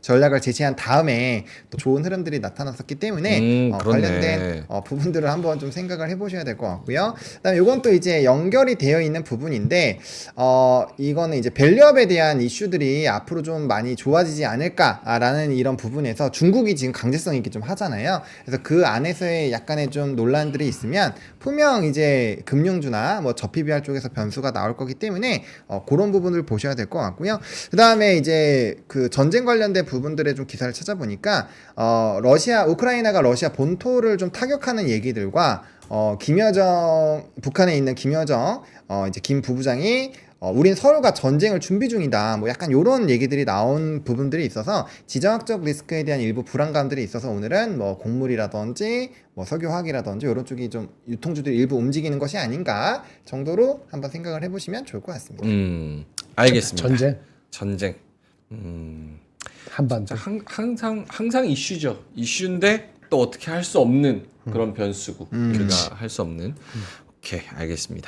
C: 전략을 제시한 다음에 또 좋은 흐름들이 나타났었기 때문에
A: 그렇네.
C: 관련된 부분들을 한번 좀 생각을 해보셔야 될 것 같고요. 그다음에 이건 또 이제 연결이 되어 있는 부분인데 이거는 이제 밸류업에 대한 이슈들이 앞으로 좀 많이 좋아지지 않을까라는 이런 부분에서 중국이 지금 강제성 있게 좀 하잖아요. 그래서 그 안에서의 약간의 좀 논란들이 있으면 분명 이제 금융주나 뭐 저PBR 쪽에서 변수가 나올 거기 때문에 그런 부분을 보셔야 될 것 같고요. 그다음에 이제 그 전쟁 관련된 부분들의 좀 기사를 찾아보니까 우크라이나가 러시아 본토를 좀 타격하는 얘기들과 북한에 있는 김여정 이제 김 부부장이 우린 서울과 전쟁을 준비 중이다. 뭐 약간 요런 얘기들이 나온 부분들이 있어서 지정학적 리스크에 대한 일부 불안감들이 있어서 오늘은 뭐 곡물이라든지 뭐 석유화학이라든지 이런 쪽이 좀 유통주들이 일부 움직이는 것이 아닌가 정도로 한번 생각을 해보시면 좋을 것 같습니다.
A: 알겠습니다.
B: 전쟁. 한반도.
A: 항상 이슈죠. 이슈인데 또 어떻게 할 수 없는 그런 변수고 우리가 할 수 없는. 오케이, 알겠습니다.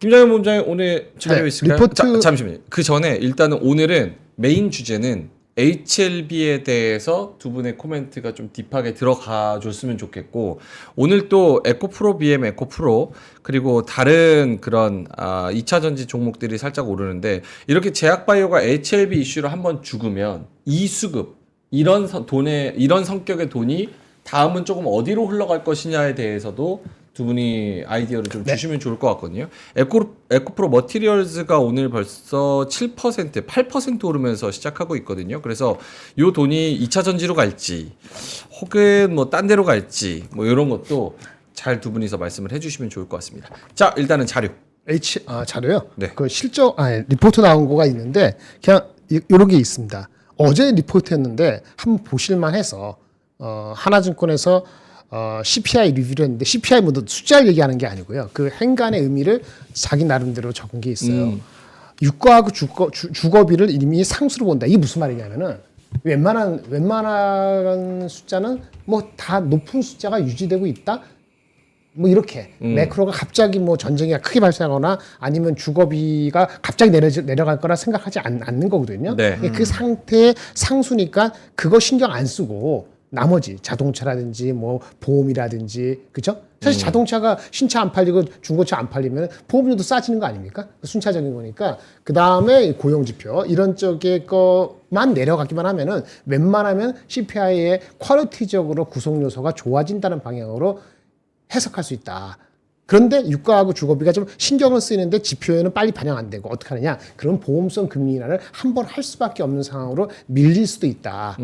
A: 김장현 본부장님 오늘 자료
B: 네,
A: 있을까요?
B: 리포트-
A: 잠시만요. 그 전에 일단은 오늘은 메인 주제는 HLB에 대해서 두 분의 코멘트가 좀 딥하게 들어가 줬으면 좋겠고 오늘 또 에코프로 BM 에코프로 그리고 다른 그런 2차 전지 종목들이 살짝 오르는데 이렇게 제약바이오가 HLB 이슈를 한번 죽으면 이 수급 이런 성격의 돈이 다음은 조금 어디로 흘러갈 것이냐에 대해서도 두 분이 아이디어를 좀 주시면 좋을 것 같거든요. 에코프로 머티리얼즈가 오늘 벌써 7%, 8% 오르면서 시작하고 있거든요. 그래서 요 돈이 2차 전지로 갈지 혹은 뭐 딴 데로 갈지 뭐 이런 것도 잘 두 분이서 말씀을 해주시면 좋을 것 같습니다. 자, 일단은 자료.
B: 자료요?
A: 네.
B: 그 리포트 나온 거가 있는데 그냥 이런 게 있습니다. 어제 리포트였는데 한번 보실만 해서 하나증권에서 CPI 리뷰를 했는데 CPI 뭐 숫자를 얘기하는 게 아니고요. 그 행간의 의미를 자기 나름대로 적은 게 있어요. 유가하고 주거비를 이미 상수로 본다. 이게 무슨 말이냐면은 웬만한 숫자는 뭐 다 높은 숫자가 유지되고 있다. 뭐 이렇게 매크로가 갑자기 뭐 전쟁이 크게 발생하거나 아니면 주거비가 갑자기 내려갈 거라 생각하지 않는 거거든요.
A: 네.
B: 그 상태의 상수니까 그거 신경 안 쓰고 나머지 자동차라든지 뭐 보험이라든지 그죠? 사실 자동차가 신차 안 팔리고 중고차 안 팔리면 보험료도 싸지는 거 아닙니까? 순차적인 거니까 그 다음에 고용지표 이런 쪽의 것만 내려가기만 하면은 웬만하면 CPI의 퀄리티적으로 구성 요소가 좋아진다는 방향으로 해석할 수 있다. 그런데 유가하고 주거비가 좀 신경을 쓰이는데 지표에는 빨리 반영 안 되고 어떻게 하느냐? 그럼 보험성 금리 인하를 한 번 할 수밖에 없는 상황으로 밀릴 수도 있다.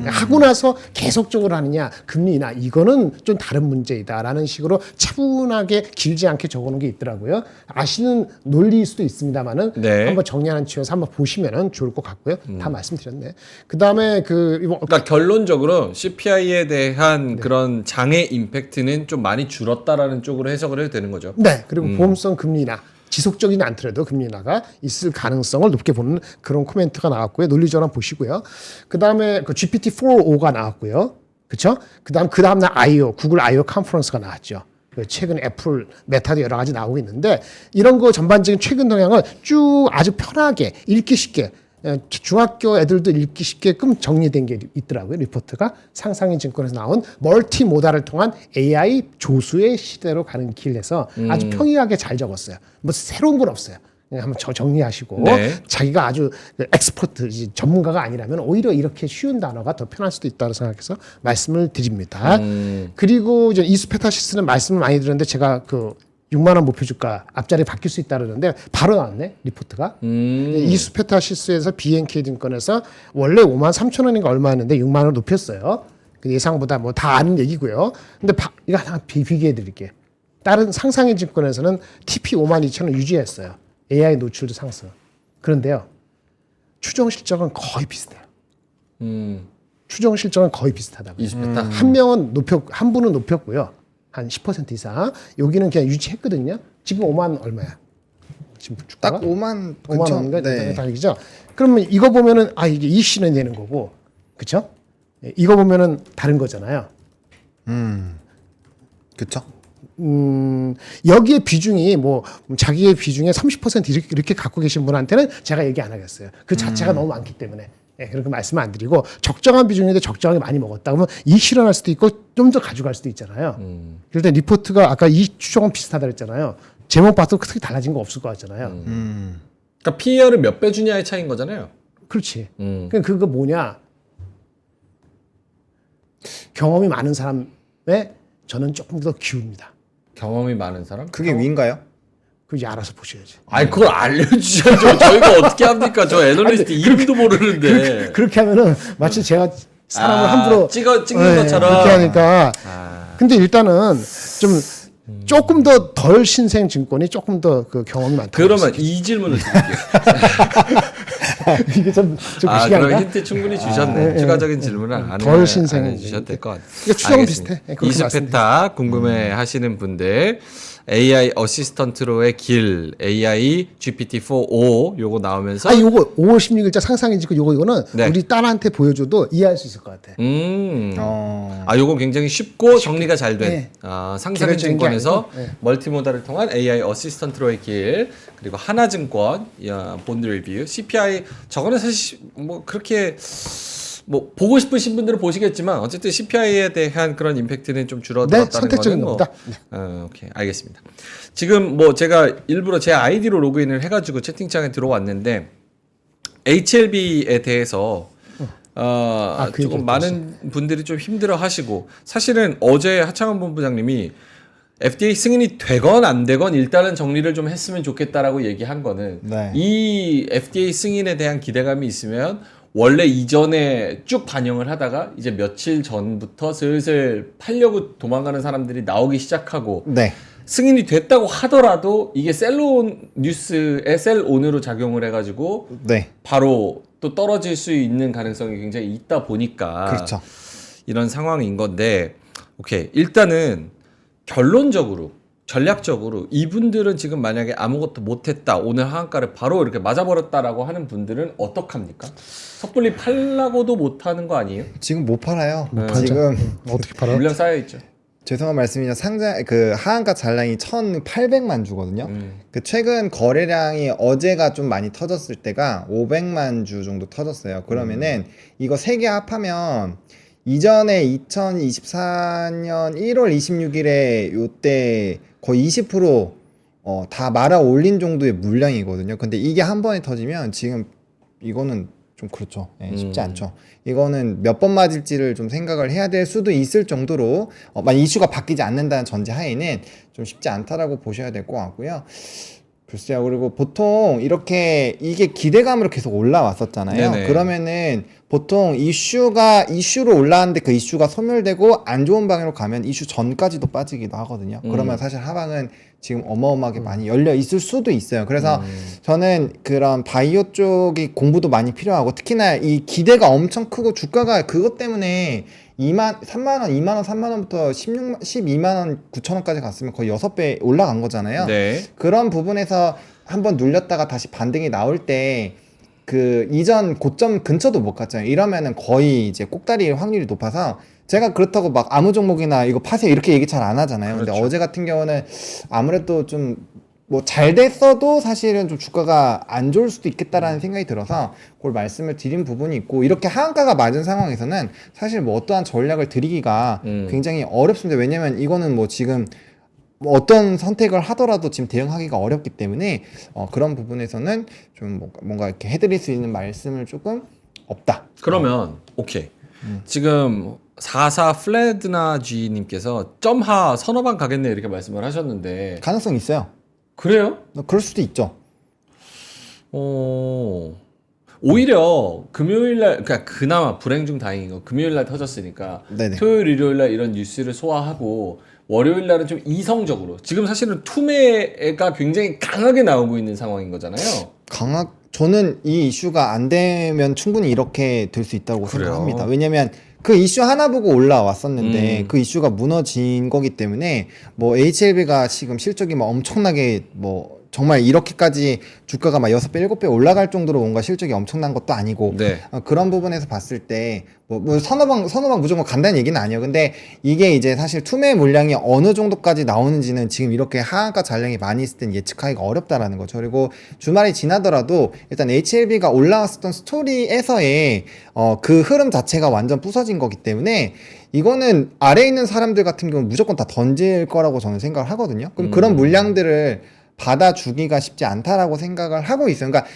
B: 하고 나서 계속적으로 하느냐? 금리 인하 이거는 좀 다른 문제이다라는 식으로 차분하게 길지 않게 적어놓은 게 있더라고요. 아시는 논리일 수도 있습니다만은
A: 네.
B: 한번 정리하는 치여서 한번 보시면은 좋을 것 같고요. 다 말씀드렸네. 그 다음에
A: 그러니까 결론적으로 CPI에 대한 그런 장애 임팩트는 좀 많이 줄었다라는 쪽으로 해석을 해도 되는 거죠.
B: 네, 그리고 보험성 금리 인하 지속적이지 않더라도 금리 인하가 있을 가능성을 높게 보는 그런 코멘트가 나왔고요. 논리적으로 보시고요. 그 다음에 그 GPT-4.5가 나왔고요. 그렇죠? 그 다음날 I.O. 구글 I.O. 컨퍼런스가 나왔죠. 최근 애플 메타도 여러 가지 나오고 있는데 이런 거 전반적인 최근 동향을 쭉 아주 편하게 읽기 쉽게 중학교 애들도 읽기 쉽게끔 정리된 게 있더라고요. 리포트가 상상인 증권에서 나온 멀티모달을 통한 AI 조수의 시대로 가는 길에서 아주 평이하게 잘 적었어요. 뭐 새로운 건 없어요. 그냥 한번 정리하시고
A: 네.
B: 자기가 아주 엑스퍼트 전문가가 아니라면 오히려 이렇게 쉬운 단어가 더 편할 수도 있다고 생각해서 말씀을 드립니다. 그리고 이제 이수페타시스는 말씀을 많이 드렸는데 제가 그 6만 원 목표 주가 앞자리 바뀔 수 있다 그러는데 바로 나왔네 리포트가. 이수페타시스에서 BNK 증권에서 원래 5만 3천 원인가 얼마였는데 6만 원 높였어요. 그 예상보다 뭐 다 아는 얘기고요. 근데 이거 하나 비교해 드릴게요. 다른 상상인 증권에서는 TP 5만 2천 원 유지했어요. AI 노출도 상승. 그런데요. 추정 실적은 거의 비슷해요. 추정 실적은 거의 비슷하다고요.
A: 이수페타.
B: 한 분은 높였고요. 한 10% 이상. 여기는 그냥 유지했거든요. 지금 5만 얼마야? 지금 주가가?
C: 딱 5만
B: 5만 원인가?
C: 네.
B: 다르죠. 그러면 이거 보면은 이게 이슈는 되는 거고, 그렇죠? 이거 보면은 다른 거잖아요.
C: 그쵸?
B: 여기에 비중이 뭐 자기의 비중의 30% 이렇게 갖고 계신 분한테는 제가 얘기 안 하겠어요. 그 자체가 너무 많기 때문에. 그렇게 말씀 안 드리고 적정한 비중인데 적정하게 많이 먹었다 그러면 이 실현할 수도 있고 좀 더 가져갈 수도 있잖아요. 그럴 때 리포트가 아까 이 추정은 비슷하다 그랬잖아요. 제목 봐도 크게 달라진 거 없을 것 같잖아요.
A: 그러니까 PER을 몇 배 주냐의 차이인 거잖아요.
B: 그렇지. 그러니까 그거 뭐냐? 경험이 많은 사람에 저는 조금 더 기웁니다.
A: 경험이 많은 사람?
C: 그게 위인가요?
B: 그 이제 알아서 보셔야지.
A: 아니 그걸 알려주셔야죠. 저희가 어떻게 합니까? 저 애널리스트 이름도 모르는데.
B: 그렇게 하면은 마치 제가 사람을 함부로
A: 찍는 것처럼.
B: 그렇게 하니까. 근데 일단은 좀 조금 더 덜 신생 증권이 조금 더 그 경험이 많다.
A: 그러면 이 질문을 드릴게요.
B: 이게 좀
A: 그럼
B: 무시한가?
A: 힌트 충분히 주셨네. 추가적인 질문을 안
B: 덜 신생.
A: 해주셔도 될 것 같아요.
B: 이게 추정은
A: 알겠습니다.
B: 비슷해. 그렇게
A: 이수페타 궁금해 하시는 분들 AI 어시스턴트로의 길 AI GPT-4.5 요거 나오면서
B: 요거 5월 16일자 상상인 증권 이거는
A: 네.
B: 우리 딸한테 보여줘도 이해할 수 있을 것 같아.
A: 요거 굉장히 쉽고 정리가 잘 된
B: 네.
A: 상상인
B: 개별적인 게
A: 증권에서
B: 아니고, 네.
A: 멀티모달을 통한 AI 어시스턴트로의 길 그리고 하나증권 본드 리뷰 CPI 저거는 사실 뭐 그렇게 뭐 보고 싶으신 분들은 보시겠지만 어쨌든 CPI에 대한 그런 임팩트는 좀 줄어들었다는
B: 네, 선택적인
A: 거는 뭐
B: 겁니다.
A: 오케이 알겠습니다. 지금 뭐 제가 일부러 제 아이디로 로그인을 해가지고 채팅창에 들어왔는데 HLB에 대해서
B: 그
A: 조금
B: 얘기를
A: 많은 분들이 좀 힘들어하시고 사실은 어제 하창원 본부장님이 FDA 승인이 되건 안 되건 일단은 정리를 좀 했으면 좋겠다라고 얘기한 거는
C: 네.
A: 이 FDA 승인에 대한 기대감이 있으면 원래 이전에 쭉 반영을 하다가 이제 며칠 전부터 슬슬 팔려고 도망가는 사람들이 나오기 시작하고
C: 네.
A: 승인이 됐다고 하더라도 이게 셀온 뉴스에 셀온으로 작용을 해가지고
C: 네.
A: 바로 또 떨어질 수 있는 가능성이 굉장히 있다 보니까
C: 그렇죠.
A: 이런 상황인 건데 오케이 일단은 결론적으로 전략적으로 이분들은 지금 만약에 아무것도 못했다 오늘 하한가를 바로 이렇게 맞아버렸다라고 하는 분들은 어떡합니까? 섣불리 팔라고도 못하는 거 아니에요?
C: 지금 못 팔아요.
B: 팔죠.
C: 지금
B: 어떻게 팔아?
A: 물량 쌓여있죠.
C: 죄송한 말씀이냐 상장 그 하한가 잔량이 1,800만 주거든요. 그 최근 거래량이 어제가 좀 많이 터졌을 때가 500만 주 정도 터졌어요. 그러면은 이거 세 개 합하면 이전에 2024년 1월 26일에 요때 거의 20% 다 말아 올린 정도의 물량이거든요. 근데 이게 한 번에 터지면 지금 이거는 좀 그렇죠. 예, 쉽지 않죠. 이거는 몇 번 맞을지를 좀 생각을 해야 될 수도 있을 정도로 만약 이슈가 바뀌지 않는다는 전제 하에는 좀 쉽지 않다라고 보셔야 될 것 같고요. 글쎄요. 그리고 보통 이렇게 이게 기대감으로 계속 올라왔었잖아요.
A: 네네.
C: 그러면은 보통 이슈로 올라왔는데 그 이슈가 소멸되고 안 좋은 방향으로 가면 이슈 전까지도 빠지기도 하거든요. 그러면 사실 하방은 지금 어마어마하게 많이 열려 있을 수도 있어요. 그래서 저는 그런 바이오 쪽이 공부도 많이 필요하고 특히나 이 기대가 엄청 크고 주가가 그것 때문에 3만 원, 2만 원, 3만 원부터 12만 원, 9천 원까지 갔으면 거의 6배 올라간 거잖아요.
A: 네.
C: 그런 부분에서 한번 눌렸다가 다시 반등이 나올 때 그 이전 고점 근처도 못 갔잖아요. 이러면은 거의 이제 꼭다리일 확률이 높아서 제가 그렇다고 막 아무 종목이나 이거 파세요 이렇게 얘기 잘 안 하잖아요. 근데
A: 그렇죠.
C: 어제 같은 경우는 아무래도 좀 뭐 잘 됐어도 사실은 좀 주가가 안 좋을 수도 있겠다라는 생각이 들어서 그걸 말씀을 드린 부분이 있고 이렇게 하한가가 맞은 상황에서는 사실 뭐 어떠한 전략을 드리기가 굉장히 어렵습니다. 왜냐면 이거는 뭐 지금 뭐 어떤 선택을 하더라도 지금 대응하기가 어렵기 때문에 그런 부분에서는 좀 뭔가 이렇게 해드릴 수 있는 말씀을 조금 없다.
A: 그러면 오케이. 지금 44 플레드나 G님께서 점하 서너 방 가겠네 이렇게 말씀을 하셨는데
C: 가능성 있어요.
A: 그래요?
C: 그럴 수도 있죠.
A: 오히려 금요일날 그러니까 그나마 불행 중 다행인 거 금요일날 터졌으니까
C: 네네.
A: 토요일 일요일날 이런 뉴스를 소화하고 월요일날은 좀 이성적으로 지금 사실은 투매가 굉장히 강하게 나오고 있는 상황인 거잖아요.
C: 저는 이 이슈가 안 되면 충분히 이렇게 될 수 있다고
A: 그래요?
C: 생각합니다. 왜냐면 그 이슈 하나 보고 올라왔었는데 그 이슈가 무너진 거기 때문에 뭐 HLB가 지금 실적이 막 엄청나게 뭐 정말 이렇게까지 주가가 막 6배, 7배 올라갈 정도로 뭔가 실적이 엄청난 것도 아니고
A: 네.
C: 그런 부분에서 봤을 때 뭐 서너방 무조건 간다는 얘기는 아니에요. 근데 이게 이제 사실 투매 물량이 어느 정도까지 나오는지는 지금 이렇게 하한가 잔량이 많이 있을 땐 예측하기가 어렵다라는 거죠. 그리고 주말이 지나더라도 일단 HLB가 올라왔었던 스토리에서의 그 흐름 자체가 완전 부서진 거기 때문에 이거는 아래에 있는 사람들 같은 경우는 무조건 다 던질 거라고 저는 생각을 하거든요. 그럼 그런 물량들을 받아주기가 쉽지 않다라고 생각을 하고 있어요. 그러니까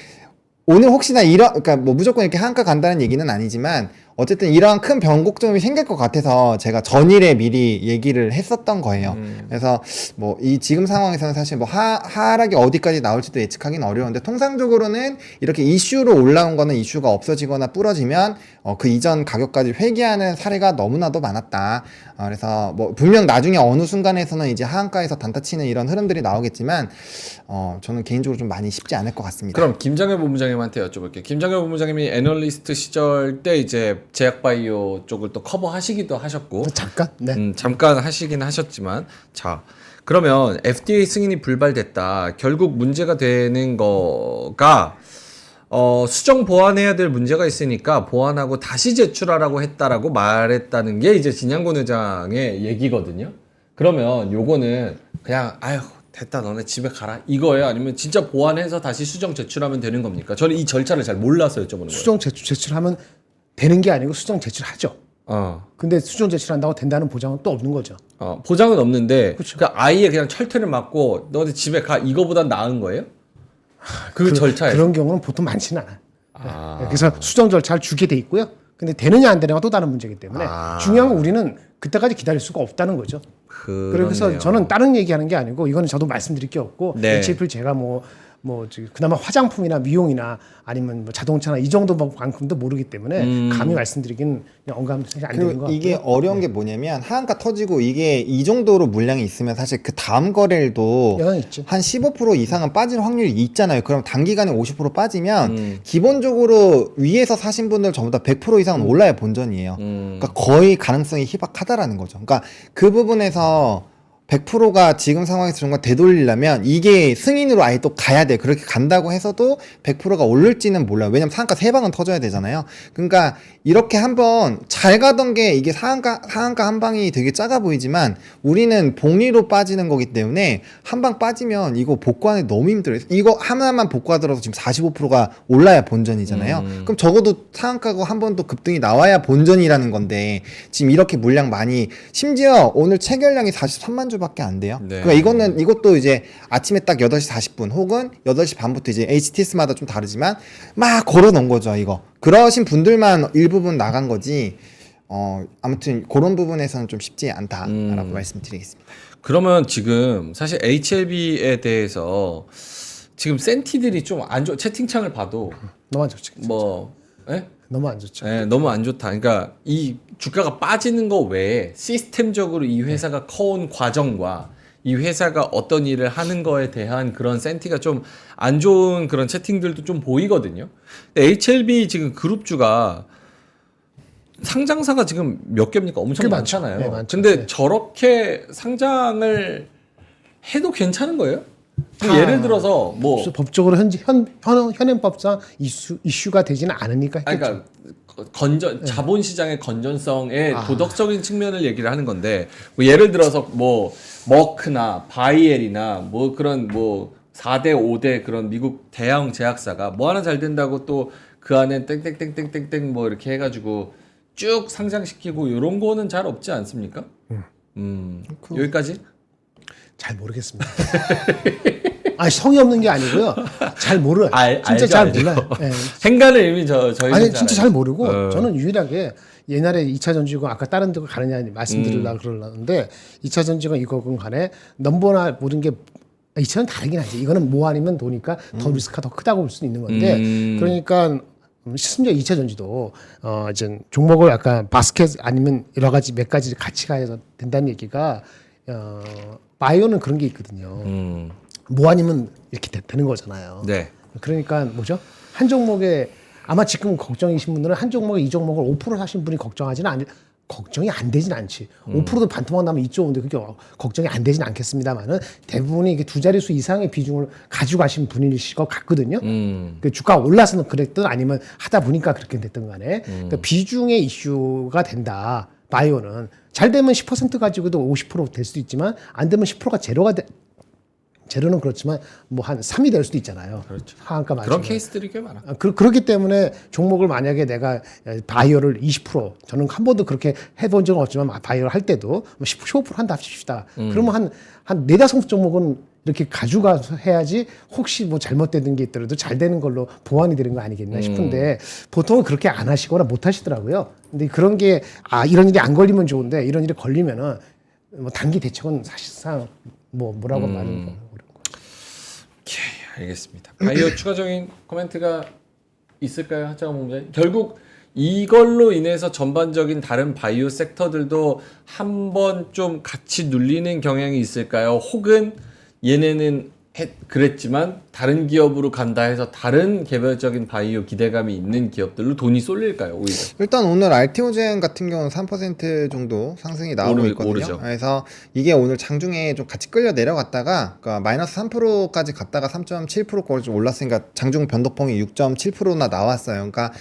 C: 오늘 혹시나 그러니까 뭐 무조건 이렇게 한가 간다는 얘기는 아니지만 어쨌든 이러한 큰 변곡점이 생길 것 같아서 제가 전일에 미리 얘기를 했었던 거예요. 그래서 뭐 이 지금 상황에서는 사실 뭐 하락이 어디까지 나올지도 예측하기는 어려운데 통상적으로는 이렇게 이슈로 올라온 거는 이슈가 없어지거나 부러지면 그 이전 가격까지 회귀하는 사례가 너무나도 많았다. 그래서 뭐 분명 나중에 어느 순간에서는 이제 하한가에서 단타치는 이런 흐름들이 나오겠지만 저는 개인적으로 좀 많이 쉽지 않을 것 같습니다.
A: 그럼 김장현 본부장님한테 여쭤볼게요. 김장현 본부장님이 애널리스트 시절 때 이제 제약바이오 쪽을 또 커버하시기도 하셨고
B: 잠깐. 네.
A: 잠깐 하시긴 하셨지만 자 그러면 FDA 승인이 불발됐다. 결국 문제가 되는 거가 수정 보완해야 될 문제가 있으니까 보완하고 다시 제출하라고 했다라고 말했다는 게 이제 진양곤 회장의 얘기거든요. 그러면 요거는 그냥 아유 됐다 너네 집에 가라 이거예요? 아니면 진짜 보완해서 다시 수정 제출하면 되는 겁니까? 저는 이 절차를 잘 몰라서 여쭤보는 거예요.
B: 수정 제출하면 되는 게 아니고 수정 제출하죠.
A: 어.
B: 근데 수정 제출한다고 된다는 보장은 또 없는 거죠.
A: 보장은 없는데
B: 그쵸.
A: 그 아예 그냥 철퇴를 맞고 너네 집에 가 이거보단 나은 거예요? 그 절차에
B: 그런 경우는 보통 많지는 않아요.
A: 아.
B: 네, 그래서 수정 절차를 주게 돼 있고요. 근데 되느냐 안 되느냐가 또 다른 문제이기 때문에 중요한 건 우리는 그때까지 기다릴 수가 없다는 거죠. 그래서
A: 그렇네요.
B: 저는 다른 얘기하는 게 아니고 이거는 저도 말씀드릴 게 없고
A: 네.
B: HF를 제가 그나마 화장품이나 미용이나 아니면 뭐 자동차나 이 정도만큼도 모르기 때문에 감히 말씀드리기는 언감이 안 되는 것
C: 그리고
B: 같고요.
C: 이게 어려운 게 뭐냐면 하한가 터지고 이게 이 정도로 물량이 있으면 사실 그 다음 거래일도
B: 영향이 있죠.
C: 한 15% 이상은 빠질 확률이 있잖아요. 그럼 단기간에 50% 빠지면 기본적으로 위에서 사신 분들 전부 다 100% 이상은 올라야 본전이에요. 그러니까 거의 가능성이 희박하다라는 거죠. 그러니까 그 부분에서 100%가 지금 상황에서 정말 되돌리려면 이게 승인으로 아예 또 가야 돼. 그렇게 간다고 해서도 100%가 오를지는 몰라요. 왜냐면 상한가 3방은 터져야 되잖아요. 그러니까 이렇게 한번 잘 가던 게 이게 상한가 한 방이 되게 작아 보이지만 우리는 복리로 빠지는 거기 때문에 한 방 빠지면 이거 복구하는 게 너무 힘들어요. 이거 하나만 복구하더라도 지금 45%가 올라야 본전이잖아요. 그럼 적어도 상한가가 한 번 더 급등이 나와야 본전이라는 건데 지금 이렇게 물량 많이 심지어 오늘 체결량이 43만 주밖에 안 돼요.
A: 네.
C: 그러니까 이것도 이제 아침에 딱 8시 40분 혹은 8시 반부터 이제 HTS마다 좀 다르지만 막 걸어 놓은 거죠, 이거. 그러신 분들만 일부분 나간 거지. 아무튼 그런 부분에서는 좀 쉽지 않다라고 말씀드리겠습니다.
A: 그러면 지금 사실 HLB에 대해서 지금 센티들이 좀 안 좋. 채팅창을 봐도
B: 너무 안 좋죠.
A: 뭐 예?
B: 너무 안 좋죠.
A: 네, 너무 안 좋다. 그러니까 이 주가가 빠지는 거 외에 시스템적으로 이 회사가 커온 과정과 이 회사가 어떤 일을 하는 거에 대한 그런 센티가 좀 안 좋은 그런 채팅들도 좀 보이거든요. HLB 지금 그룹주가 상장사가 지금 몇 개입니까? 엄청
B: 꽤 많죠.
A: 많잖아요.
B: 네, 많죠.
A: 근데
B: 네.
A: 저렇게 상장을 해도 괜찮은 거예요?
B: 다
A: 예를 들어서 뭐
B: 그래서 법적으로 현행법상 이슈가 되지는 않으니까 했겠죠.
A: 그러니까 건전 자본시장의 건전성의 도덕적인 측면을 얘기를 하는 건데 뭐 예를 들어서 뭐 머크나 바이엘이나 뭐 그런 뭐 4대 5대 그런 미국 대형 제약사가 뭐 하나 잘 된다고 또 그 안에 땡땡땡땡땡땡 뭐 이렇게 해가지고 쭉 상장시키고 이런 거는 잘 없지 않습니까? 여기까지?
B: 잘 모르겠습니다. 아니 성의 없는 게 아니고요. 잘 모르요. 진짜
A: 알죠,
B: 잘
A: 알죠.
B: 몰라요. 네.
A: 행간을 이미 저희는
B: 아니 진짜 잘 모르고
A: 어.
B: 저는 유일하게 옛날에 2차 전지건 아까 다른 데 가느냐 말씀드리려고 그러는데 2차 전지건 이거건 간에 넘버나 모든 게 2차는 다르긴 하지. 이거는 뭐 아니면 도니까 더 리스크가 더 크다고 볼 수 있는 건데 그러니까 심지어 2차 전지도 이제 종목을 약간 바스켓 아니면 여러 가지 몇 가지 같이 가야 된다는 얘기가 바이오는 그런 게 있거든요. 뭐 아니면 이렇게 되는 거잖아요.
A: 네.
B: 그러니까 뭐죠? 한 종목에 아마 지금 걱정이신 분들은 한 종목에 이 종목을 5% 사신 분이 걱정이 안 되진 않지. 5%도 반토막 나면 2.5인데 그게 걱정이 안 되진 않겠습니다만은 대부분이 이게 두 자릿수 이상의 비중을 가지고 가신 분이실 것 같거든요. 그 주가가 올라서는 그랬든 아니면 하다 보니까 그렇게 됐든 간에 그러니까 비중의 이슈가 된다. 바이오는 잘 되면 10% 가지고도 50%될 수도 있지만 안 되면 10%가 제로는 그렇지만 뭐 한 3이 될 수도 있잖아요.
A: 그렇죠.
B: 하한가 맞으면.
A: 그런 케이스들이 꽤 많아.
B: 그렇기 때문에 종목을 만약에 내가 바이오를 20% 저는 한 번도 그렇게 해본 적은 없지만 바이오를 할 때도 뭐 15% 한다 합시다. 그러면 한 4-5 종목은 이렇게 가져가서 해야지 혹시 뭐 잘못되는 게 있더라도 잘 되는 걸로 보완이 되는 거 아니겠나 싶은데 보통은 그렇게 안 하시거나 못 하시더라고요. 근데 그런 게 이런 일이 안 걸리면 좋은데 이런 일이 걸리면은 뭐 단기 대책은 사실상 뭐라고 말하는 거.
A: 오케이, 알겠습니다. 바이오 추가적인 코멘트가 있을까요, 하정우 본부장님? 결국 이걸로 인해서 전반적인 다른 바이오 섹터들도 한번 좀 같이 눌리는 경향이 있을까요? 혹은 얘네는 그랬지만 다른 기업으로 간다 해서 다른 개별적인 바이오 기대감이 있는 기업들로 돈이 쏠릴까요, 오히려?
C: 일단 오늘 알티오젠 같은 경우는 3% 정도 상승이 나오고 있거든요.
A: 오르죠.
C: 그래서 이게 오늘 장중에 좀 같이 끌려 내려갔다가 그러니까 마이너스 3%까지 갔다가 3.7%까지 좀 올랐으니까 장중 변동폭이 6.7%나 나왔어요. 그러니까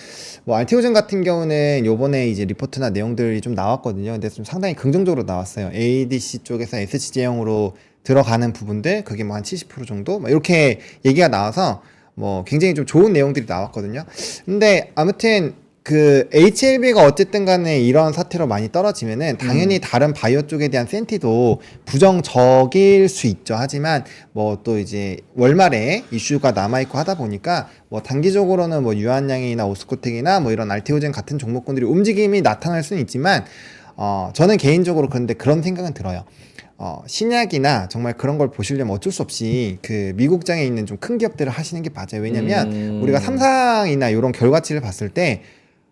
C: 뭐 알티오젠 같은 경우는 요번에 이제 리포트나 내용들이 좀 나왔거든요. 근데 좀 상당히 긍정적으로 나왔어요. ADC 쪽에서 SC제형으로 들어가는 부분들 그게 뭐 한 70% 정도 뭐 이렇게 얘기가 나와서 뭐 굉장히 좀 좋은 내용들이 나왔거든요. 근데 아무튼 그 HLB가 어쨌든 간에 이런 사태로 많이 떨어지면은 당연히 다른 바이오 쪽에 대한 센티도 부정적일 수 있죠. 하지만 뭐 또 이제 월말에 이슈가 남아있고 하다 보니까 뭐 단기적으로는 뭐 유한양이나 오스코텍이나 뭐 이런 알테오젠 같은 종목군들이 움직임이 나타날 수는 있지만 저는 개인적으로 그런데 그런 생각은 들어요. 신약이나 정말 그런 걸 보시려면 어쩔 수 없이 그 미국장에 있는 좀 큰 기업들을 하시는 게 맞아요. 왜냐면 우리가 삼성이나 이런 결과치를 봤을 때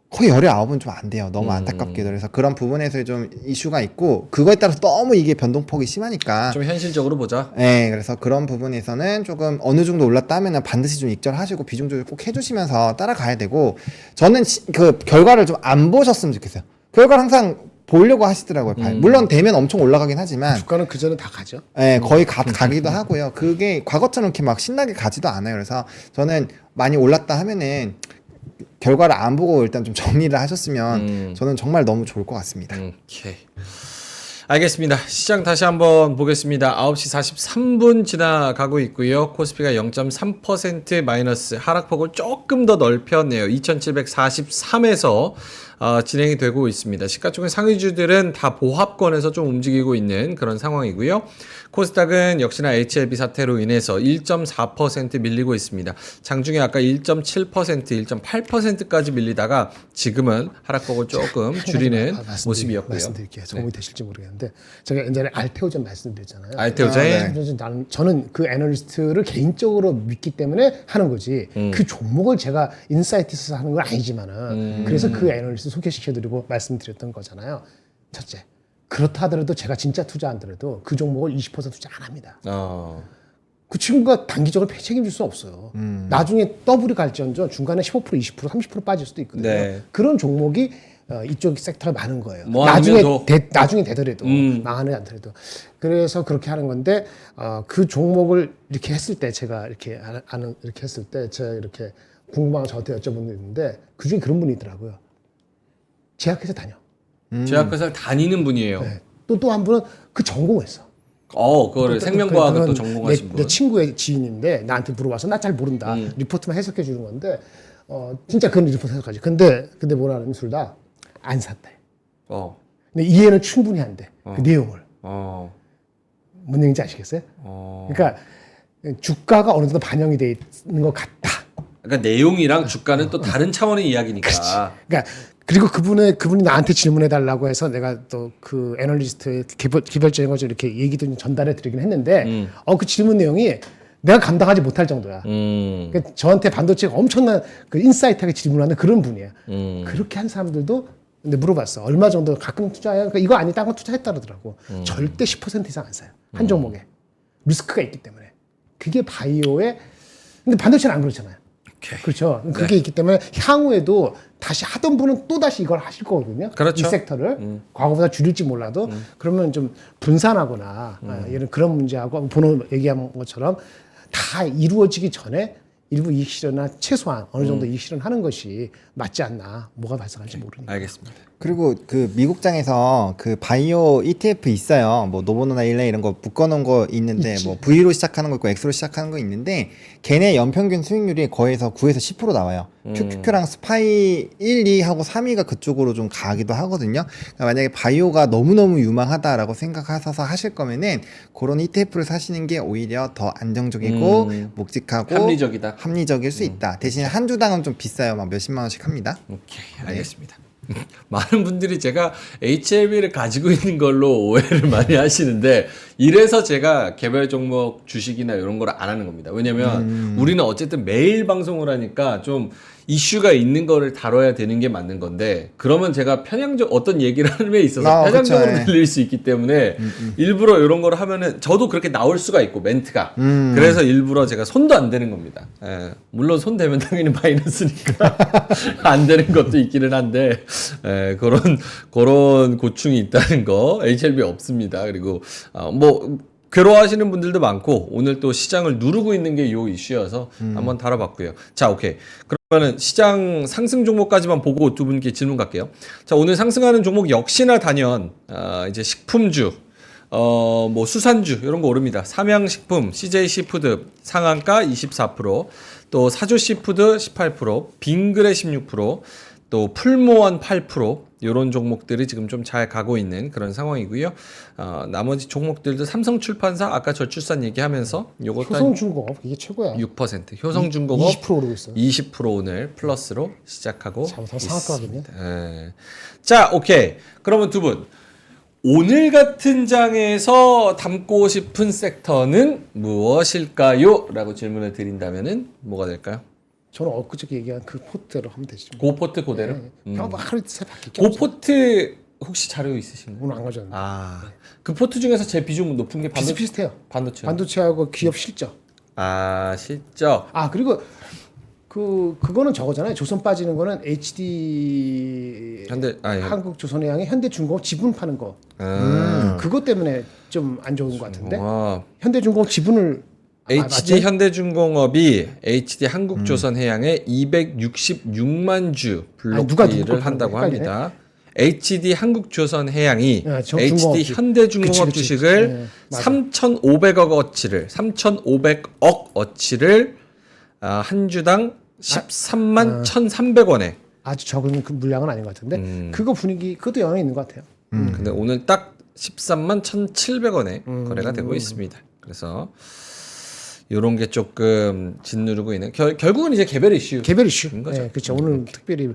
C: 거의 19은 좀 안 돼요. 너무 안타깝게도. 그래서 그런 부분에서 좀 이슈가 있고 그거에 따라서 너무 이게 변동폭이 심하니까
A: 좀 현실적으로 보자.
C: 네, 그래서 그런 부분에서는 조금 어느 정도 올랐다 하면은 반드시 좀 익절하시고 비중 조절 꼭 해주시면서 따라가야 되고 저는 그 결과를 좀 안 보셨으면 좋겠어요. 결과를 항상 보려고 하시더라고요. 물론 되면 엄청 올라가긴 하지만
B: 주가는 그 전에 다 가죠.
C: 네, 거의 가기도 하고요. 그게 과거처럼 이렇게 막 신나게 가지도 않아요. 그래서 저는 많이 올랐다 하면은 결과를 안 보고 일단 좀 정리를 하셨으면 저는 정말 너무 좋을 것 같습니다.
A: 오케이. 알겠습니다. 시장 다시 한번 보겠습니다. 9시 43분 지나가고 있고요. 코스피가 0.3% 마이너스 하락폭을 조금 더 넓혔네요. 2743에서 진행이 되고 있습니다. 시가총액 상위주들은 다 보합권에서 좀 움직이고 있는 그런 상황이고요. 코스닥은 역시나 HLB 사태로 인해서 1.4% 밀리고 있습니다. 장중에 아까 1.7%, 1.8%까지 밀리다가 지금은 하락폭을 조금 줄이는 모습이었고요.
B: 말씀드릴게요. 도움이 되실지 모르겠는데 제가 예전에 알테오젠 말씀드렸잖아요.
A: 알테오젠?
B: 저는 그 애널리스트를 개인적으로 믿기 때문에 하는 거지 그 종목을 제가 인사이트에서 하는 건 아니지만은 그래서 그 애널리스트 소개시켜드리고 말씀드렸던 거잖아요. 첫째, 그렇다 하더라도 제가 진짜 투자한더라도 그 종목을 20% 투자 안 합니다. 그 친구가 단기적으로 책임질 수 없어요. 나중에 더블이 갈지언정 중간에 15%, 20%, 30% 빠질 수도 있거든요.
A: 네.
B: 그런 종목이 이쪽 섹터에 많은 거예요.
A: 뭐
B: 나중에 되더라도 망하는 않더라도 그래서 그렇게 하는 건데 그 종목을 이렇게 했을 때 제가 이렇게 이렇게 했을 때 제가 이렇게 궁금한 거 저한테 여쭤본 분 있는데 그 중에 그런 분이 있더라고요. 제약회사 다녀.
A: 제약회사를 다니는 분이에요.
B: 네. 또 한 분은 그 전공했어.
A: 그거를 생명과학을 또 전공하신 분.
B: 내 친구의 지인인데 나한테 물어봐서 나 잘 모른다. 리포트만 해석해 주는 건데 진짜 그런 리포트 해석하지. 근데 뭐라는 둘 다 안 샀대. 근데 이해는 충분히 한대. 그 내용을. 뭔 얘기인지 아시겠어요? 그러니까 주가가 어느 정도 반영이 돼 있는 것 같다.
A: 그러니까 내용이랑 주가는 또 다른 차원의 이야기니까.
B: 그러니까 그리고 그분이 나한테 질문해 달라고 해서 내가 또 그 애널리스트의 개별적인 것을 이렇게 얘기도 좀 전달해 드리긴 했는데 그 질문 내용이 내가 감당하지 못할 정도야. 그러니까 저한테 반도체가 엄청난 그 인사이트하게 질문하는 그런 분이에요. 그렇게 한 사람들도 근데 물어봤어. 얼마 정도 가끔 투자해요? 그러니까 이거 아니다 한 거 투자했다 그러더라고. 절대 10% 이상 안 사요. 한 종목에. 리스크가 있기 때문에. 그게 바이오의 근데 반도체는 안 그렇잖아요.
A: 오케이.
B: 그렇죠. 그게 있기 때문에 향후에도 다시 하던 분은 또 다시 이걸 하실 거거든요.
A: 그렇죠.
B: 이 섹터를 과거보다 줄일지 몰라도 그러면 좀 분산하거나 이런 그런 문제하고 번호 얘기한 것처럼 다 이루어지기 전에 일부 이익 실현이나 최소한 어느 정도 이익 실현하는 것이 맞지 않나. 뭐가 발생할지 모르니까.
A: 알겠습니다.
C: 그리고 그 미국장에서 그 바이오 ETF 있어요. 뭐 노보노나 일레 이런 거 묶어놓은 거 있는데
B: 있지.
C: 뭐 V로 시작하는 거 있고 X로 시작하는 거 있는데 걔네 연평균 수익률이 거의서 9에서 10% 나와요. QQQ랑 스파이 1, 2하고 3위가 그쪽으로 좀 가기도 하거든요. 그러니까 만약에 바이오가 너무너무 유망하다라고 생각하셔서 하실 거면은 그런 ETF를 사시는 게 오히려 더 안정적이고 묵직하고 합리적일 수 있다. 대신 한 주당은 좀 비싸요. 막 몇십만 원씩 합니다.
A: 오케이, 알겠습니다. 많은 분들이 제가 HLB를 가지고 있는 걸로 오해를 많이 하시는데 이래서 제가 개별 종목 주식이나 이런 걸 안 하는 겁니다. 왜냐면 우리는 어쨌든 매일 방송을 하니까 좀 이슈가 있는 거를 다뤄야 되는 게 맞는 건데 그러면 제가 편향적 어떤 얘기를 함에 있어서 편향적으로
C: 그쵸,
A: 들릴 수 있기 때문에 일부러 이런 걸 하면은 저도 그렇게 나올 수가 있고 멘트가 그래서 일부러 제가 손도 안 대는 겁니다. 물론 손 대면 당연히 마이너스니까 안 되는 것도 있기는 한데 그런 고충이 있다는 거 HLB 없습니다. 그리고 뭐 괴로워하시는 분들도 많고 오늘 또 시장을 누르고 있는 게 요 이슈여서 한번 다뤄봤고요. 자, 오케이. 그러면은 시장 상승 종목까지만 보고 두 분께 질문 갈게요. 자, 오늘 상승하는 종목 역시나 단연 이제 식품주, 뭐 수산주 이런 거 오릅니다. 삼양식품, CJ시푸드 상한가 24%, 또 사조시푸드 18%, 빙그레 16%, 또 풀모원 8% 이런 종목들이 지금 좀 잘 가고 있는 그런 상황이고요. 나머지 종목들도 삼성출판사 아까 저출산 얘기하면서 요것도
B: 효성중공업 이게 최고야.
A: 6%, 효성중공업
B: 20% 오르고 있어요.
A: 20% 오늘 플러스로 시작하고
B: 잘못하면 상한가거든요.
A: 있습니다. 자, 오케이. 그러면 두 분 오늘 같은 장에서 담고 싶은 섹터는 무엇일까요? 라고 질문을 드린다면은 뭐가 될까요?
B: 저는 엊그저께 얘기한 그 포트대로 하면 되죠.
A: 고포트 그대로?
B: 하루 새 바뀌죠.
A: 고포트 혹시 자료 있으신가요?
B: 오늘 안 가져왔는데.
A: 그 포트 중에서 제일 비중 높은 게
B: 비슷비슷해요.
A: 반도체.
B: 반도체하고 기업 실적.
A: 실적.
B: 그리고 그거는 저거잖아요. 조선 빠지는 거는 HD 한국조선해양의 현대중공업 지분 파는 거. 그것 때문에 좀 안 좋은 것 같은데. 현대중공업 지분을
A: HD 현대중공업이 HD 한국조선해양에 266만 주 블록딜을 한다고 합니다. HD 한국조선해양이 HD 현대중공업 주식을 3,500억 어치를 한 주당 13만 1,300원에
B: 아주 적은 그 물량은 아닌 것 같은데 그거 분위기 그것도 영향이 있는 것 같아요.
A: 근데 오늘 딱 13만 1,700원에 거래가 되고 있습니다. 그래서 이런 게 조금 짓누르고 있는 결국은 이제 개별 이슈인 거죠.
B: 네, 그렇죠. 오늘 특별히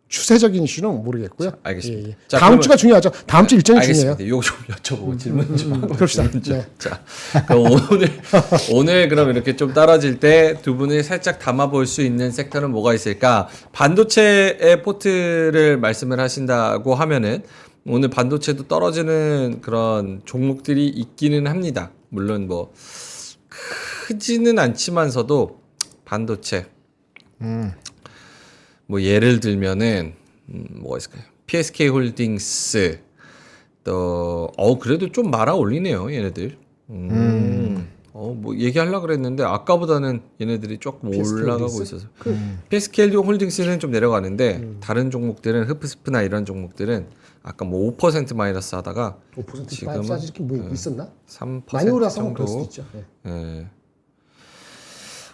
B: 추세적인 이슈는 모르겠고요.
A: 알겠습니다.
B: 예. 자, 다음 주가 중요하죠. 다음 주 일정이 중요해요.
A: 알겠습니다. 요거 좀 여쭤보고 질문 좀 하고
B: 그럽시다.
A: 네. 자, 그럼 오늘 그럼 이렇게 좀 떨어질 때 두 분이 살짝 담아볼 수 있는 섹터는 뭐가 있을까? 반도체의 포트를 말씀을 하신다고 하면은 오늘 반도체도 떨어지는 그런 종목들이 있기는 합니다. 물론 뭐 크지는 않지만서도 반도체 뭐 예를 들면은 뭐가 있을까요? PSK 홀딩스 또 그래도 좀 말아 올리네요 얘네들. 뭐 얘기하려고 그랬는데 아까보다는 얘네들이 조금 올라가고
B: 홀딩스?
A: 있어서 PSK 홀딩스는 좀 내려가는데 다른 종목들은 흡스프나 이런 종목들은 아까 뭐 5% 마이너스 하다가
B: 5%
A: 지금은
B: 빠지게 뭐 있었나?
A: 3%
B: 많이 올라서
A: 정도.
B: 그럴 수도 있죠. 네.
A: 예.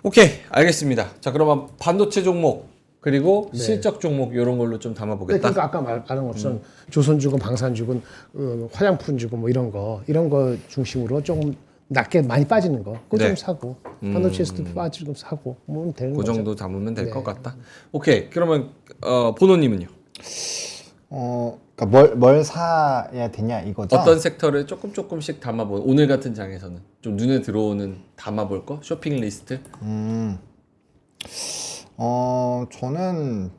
A: 오케이 알겠습니다. 자 그러면 반도체 종목 그리고 실적 종목 이런 걸로 좀
B: 네,
A: 담아보겠다.
B: 그러니까 아까 말한 것처럼 조선주군, 방산주군, 화장품주군 뭐 이런 거 중심으로 조금 낮게 많이 빠지는 거 그거 좀 사고 반도체에서도 빠지고 사고 뭐 되는
A: 그
B: 거죠.
A: 정도 담으면 될 것 같다. 오케이 그러면 보노님은요?
C: 그러니까 뭘 사야 되냐 이거죠.
A: 어떤 섹터를 조금씩 담아보. 오늘 같은 장에서는 좀 눈에 들어오는 담아볼 거 쇼핑 리스트.
C: 저는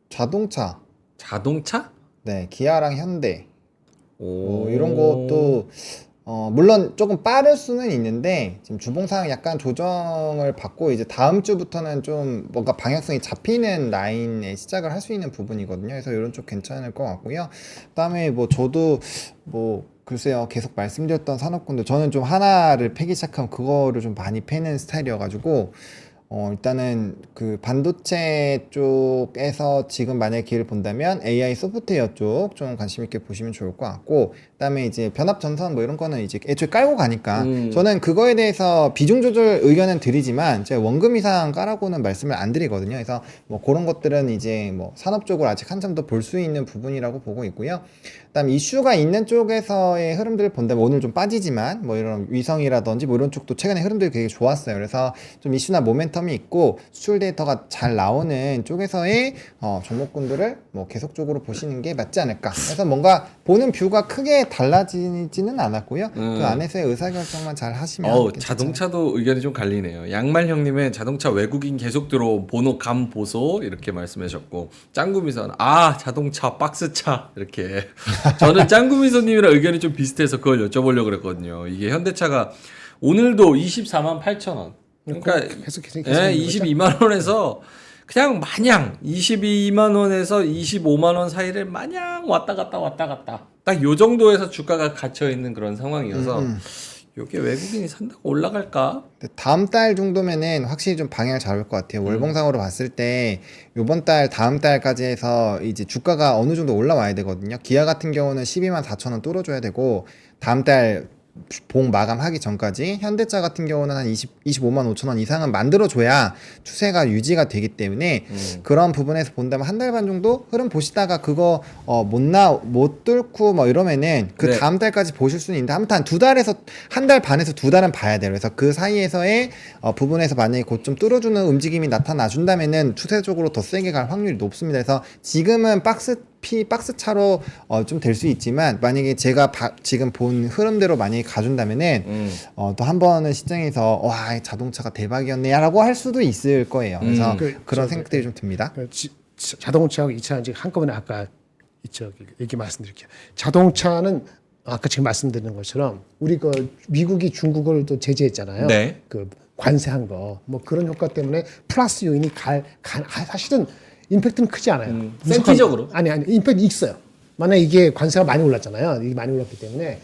C: 자동차.
A: 자동차?
C: 네, 기아랑 현대.
A: 오.
C: 이런 것도 물론 조금 빠를 수는 있는데 지금 주봉상 약간 조정을 받고 이제 다음 주부터는 좀 뭔가 방향성이 잡히는 라인에 시작을 할 수 있는 부분이거든요. 그래서 이런 쪽 괜찮을 것 같고요. 그다음에 뭐 저도 뭐 글쎄요 계속 말씀드렸던 산업군들 저는 좀 하나를 패기 시작하면 그거를 좀 많이 패는 스타일이어가지고 일단은 그 반도체 쪽에서 지금 만약에 기회를 본다면 AI 소프트웨어 쪽 좀 관심 있게 보시면 좋을 것 같고 그다음에 이제 변압 전선 뭐 이런 거는 이제 애초에 깔고 가니까 저는 그거에 대해서 비중 조절 의견은 드리지만 제가 원금 이상 까라고는 말씀을 안 드리거든요. 그래서 뭐 그런 것들은 이제 뭐 산업 쪽으로 아직 한참 더 볼 수 있는 부분이라고 보고 있고요. 그다음 이슈가 있는 쪽에서의 흐름들을 본다면 오늘 좀 빠지지만 뭐 이런 위성이라든지 뭐 이런 쪽도 최근에 흐름들이 되게 좋았어요. 그래서 좀 이슈나 모멘텀이 있고 수출 데이터가 잘 나오는 쪽에서의 종목군들을 뭐 계속적으로 보시는 게 맞지 않을까. 그래서 뭔가 보는 뷰가 크게 달라지지는 않았고요. 그 안에서의 의사결정만 잘 하시면
A: 자동차도 의견이 좀 갈리네요. 양말 형님은 자동차 외국인 계속 들어온 보노 감 보소 이렇게 말씀하셨고 짱구미선 자동차 박스차 이렇게 저는 짱구미선님이랑 의견이 좀 비슷해서 그걸 여쭤보려고 그랬거든요. 이게 현대차가 오늘도 24만 8천 원 그러니까 22만 원에서 그냥 마냥 22만 원에서 25만 원 사이를 마냥 왔다 갔다 딱 요 정도에서 주가가 갇혀 있는 그런 상황이어서 요게 외국인이 산다고 올라갈까?
C: 다음 달 정도면은 확실히 좀 방향을 잡을 것 같아요. 월봉상으로 봤을 때 요번 달 다음 달까지 해서 이제 주가가 어느 정도 올라와야 되거든요. 기아 같은 경우는 12만 4천 원 뚫어줘야 되고 다음 달 봉 마감하기 전까지 현대차 같은 경우는 한 25만 5천 원 이상은 만들어줘야 추세가 유지가 되기 때문에 그런 부분에서 본다면 한 달 반 정도 흐름 보시다가 그거 못 뚫고 뭐 이러면은 그 다음 달까지 보실 수는 있는데 아무튼 한 달 반에서 두 달은 봐야 돼요. 그래서 그 사이에서의 부분에서 만약에 곧 좀 뚫어주는 움직임이 나타나 준다면은 추세적으로 더 세게 갈 확률이 높습니다. 그래서 지금은 박스 차로 좀 될 수 있지만 만약에 제가 지금 본 흐름대로 만약에 가준다면은 또 한 번은 시장에서 와 자동차가 대박이었네라고 할 수도 있을 거예요. 그래서 그런 생각들이 좀 듭니다.
B: 자동차하고 이 차는 지금 한꺼번에 아까 얘기 말씀드릴게요. 자동차는 아까 지금 말씀드린 것처럼 우리 미국이 중국을 또 제재했잖아요.
A: 네.
B: 그 관세한 거 뭐 그런 효과 때문에 플러스 요인이 사실은 임팩트는 크지 않아요.
A: 센티적으로?
B: 아니 임팩트 있어요. 만약 이게 관세가 많이 올랐잖아요. 이게 많이 올랐기 때문에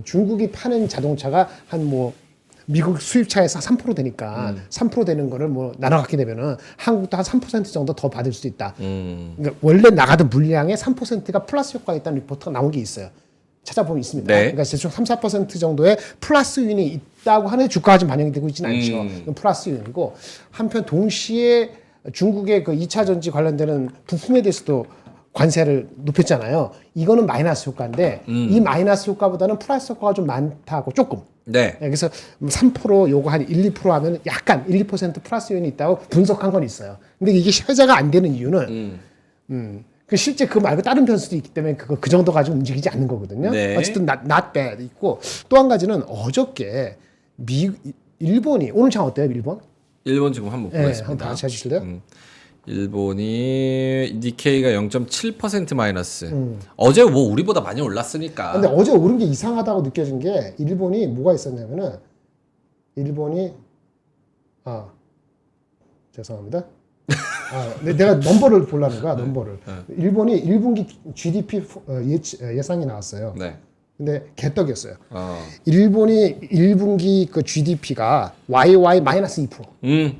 B: 중국이 파는 자동차가 한 뭐 미국 수입차에서 3% 되니까 3% 되는 거를 뭐 나눠 갖게 되면은 한국도 한 3% 정도 더 받을 수 있다. 그러니까 원래 나가던 물량의 3%가 플러스 효과가 있다는 리포트가 나온 게 있어요. 찾아보면 있습니다.
A: 네.
B: 그러니까 대충 3-4% 정도의 플러스 요인이 있다고 하는데 주가가 좀 반영이 되고 있지는 않죠. 그건 플러스 요인이고 한편 동시에 중국의 그 2차 전지 관련되는 부품에 대해서도 관세를 높였잖아요. 이거는 마이너스 효과인데 이 마이너스 효과보다는 플러스 효과가 좀 많다고 조금.
A: 네.
B: 그래서 3% 요거 한 1-2% 하면 약간 1-2% 플러스 요인이 있다고 분석한 건 있어요. 근데 이게 회자가 안 되는 이유는 그 실제 그거 말고 다른 변수도 있기 때문에 그 정도 가지고 움직이지 않는 거거든요.
A: 네.
B: 어쨌든 not bad 있고 또 한 가지는 어저께 일본이 오늘 장 어때요, 일본?
A: 일본 지금 한번
B: 네,
A: 보겠습니다.
B: 한번 같이 해주실래요?
A: 일본이 니케이가 0.7% 마이너스. 어제 뭐 우리보다 많이 올랐으니까.
B: 근데 어제 오른 게 이상하다고 느껴진 게 일본이 뭐가 있었냐면은 일본이 죄송합니다. 내가 넘버를 보려는 거야, 넘버를. 일본이 1분기 GDP 예상이 나왔어요.
A: 네.
B: 근데 개떡이었어요. 일본이 1분기 그 GDP가 YY 마이너스 2%.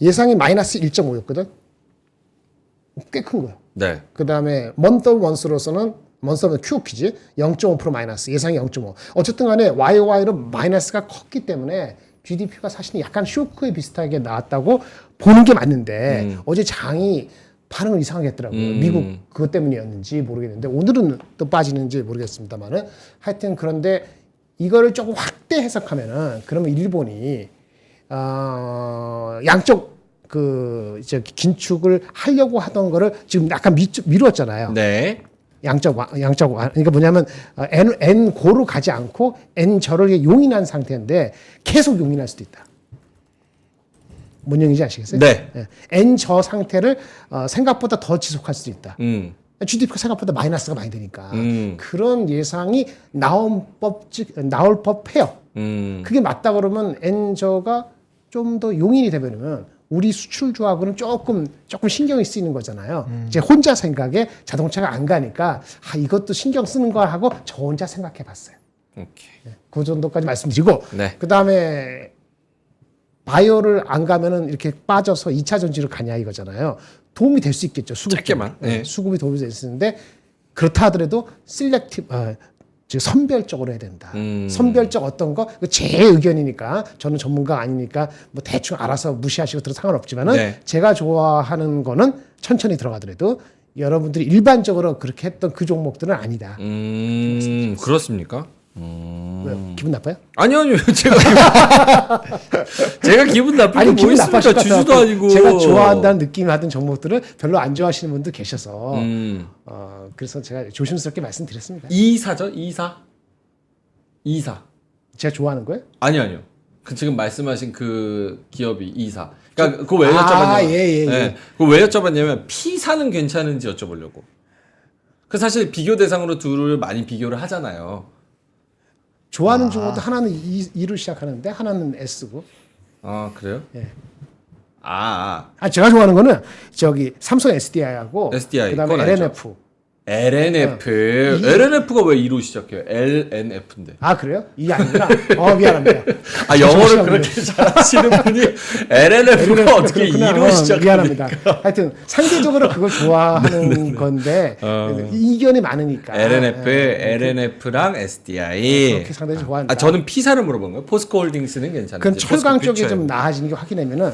B: 예상이 마이너스 1.5였거든. 꽤 큰 거예요.
A: 네.
B: 그 다음에 먼더 원스로서는 먼스는 QOQ지 0.5% 마이너스 예상이 0.5. 어쨌든 간에 YOY로 마이너스가 컸기 때문에 GDP가 사실 약간 쇼크에 비슷하게 나왔다고 보는 게 맞는데 어제 장이 반응을 이상하게 했더라고요. 미국 그것 때문이었는지 모르겠는데 오늘은 또 빠지는지 모르겠습니다만은 하여튼 그런데 이거를 조금 확대 해석하면은 그러면 일본이 양쪽 긴축을 하려고 하던 거를 지금 약간 미뤘잖아요.
A: 네.
B: 양적 그러니까 뭐냐면 N 고로 가지 않고 N 저를 용인한 상태인데 계속 용인할 수도 있다. 뭔 얘기인지 아시겠어요?
A: 네.
B: N 저 상태를 생각보다 더 지속할 수도 있다. GDP가 생각보다 마이너스가 많이 되니까 그런 예상이 나올 법해요. 그게 맞다 그러면 N 저가 좀 더 용인이 되면 우리 수출주하고는 조금 신경이 쓰이는 거잖아요. 이제 혼자 생각에 자동차가 안 가니까 이것도 신경 쓰는 거 하고 저 혼자 생각해 봤어요.
A: 오케이.
B: 그 정도까지 말씀드리고
A: 네.
B: 그다음에 바이오를 안 가면은 이렇게 빠져서 2차 전지로 가냐 이거잖아요. 도움이 될 수 있겠죠. 수급
A: 짧게만. 네.
B: 수급이 도움이 될 수 있는데 그렇다 하더라도 선별적으로 해야 된다. 선별적 어떤 거 제 의견이니까 저는 전문가가 아니니까 뭐 대충 알아서 무시하시고 들어 상관없지만은
A: 네.
B: 제가 좋아하는 거는 천천히 들어가더라도 여러분들이 일반적으로 그렇게 했던 그 종목들은 아니다.
A: 그렇습니까?
B: 왜요? 기분 나빠요?
A: 아니요. 제가 기분 나쁜
B: 아니
A: 게 뭐
B: 기분
A: 있습니까?
B: 나빠질 것
A: 주주도
B: 같아요.
A: 아니고.
B: 제가 좋아한다는 느낌을 하던 종목들을 별로 안 좋아하시는 분도 계셔서 그래서 제가 조심스럽게 말씀드렸습니다.
A: 이사죠? 이사.
B: 제가 좋아하는 거예요?
A: 아니요. 그 지금 말씀하신 그 기업이 이사. 그러니까 그거 왜 여쭤봤냐면,
B: 예.
A: 그거 왜 여쭤봤냐면 P사는 괜찮은지 여쭤보려고. 그 사실 비교 대상으로 둘을 많이 비교를 하잖아요.
B: 좋아하는 종목도 하나는 E로 시작하는데 하나는 S고.
A: 아 그래요?
B: 예.
A: 제가
B: 제가 좋아하는 거는 저기 삼성 SDI하고
A: SDI,
B: 그다음에
A: 그건 알죠.
B: LNF.
A: LNF가 왜 2로 시작해요? LNF인데.
B: 그래요? 이 아니구나. 미안합니다.
A: 영어를 그렇게 잘하시는 분이 LNF가 어떻게
B: 그렇구나.
A: 2로 시작합니까?
B: 미안합니다. 하여튼 상대적으로 그걸 좋아하는 건데 이견이 많으니까.
A: LNF랑 SDI.
B: 그렇게 상당히 좋아한다.
A: 저는 P사를 물어본 거예요. 포스코홀딩스는 괜찮은지.
B: 그럼 철강
A: 포스코
B: 쪽에
A: 퓨처요.
B: 좀 나아지는 게 확인되면은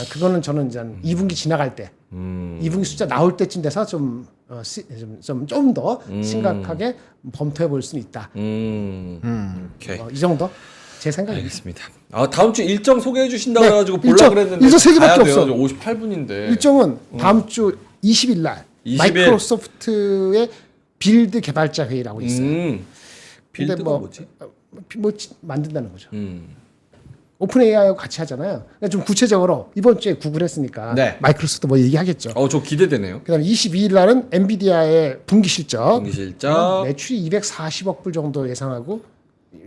B: 그거는 저는 이제 2분기 지나갈 때 2분기 숫자 나올 때쯤 돼서 좀 더 심각하게 검토해 볼 수는 있다.
A: 오케이.
B: 이 정도 제 생각입니다.
A: 알겠습니다. 다음 주 일정 소개해 주신다고
B: 네,
A: 해가지고
B: 일정,
A: 보려고 그랬는데
B: 일정 세 개밖에
A: 가야 돼요.
B: 없어.
A: 58분인데.
B: 일정은 다음 주 20일 날
A: 20일.
B: 마이크로소프트의 빌드 개발자 회의라고 있어요.
A: 빌드가 뭐지?
B: 만든다는 거죠. 오픈 AI하고 같이 하잖아요. 그러니까 좀 구체적으로 이번 주에 구글 했으니까
A: 네.
B: 마이크로소프트 뭐 얘기하겠죠.
A: 저 기대되네요.
B: 그다음에 22일 날은 엔비디아의 분기 실적.
A: 분기 실적.
B: 매출이 240억 불 정도 예상하고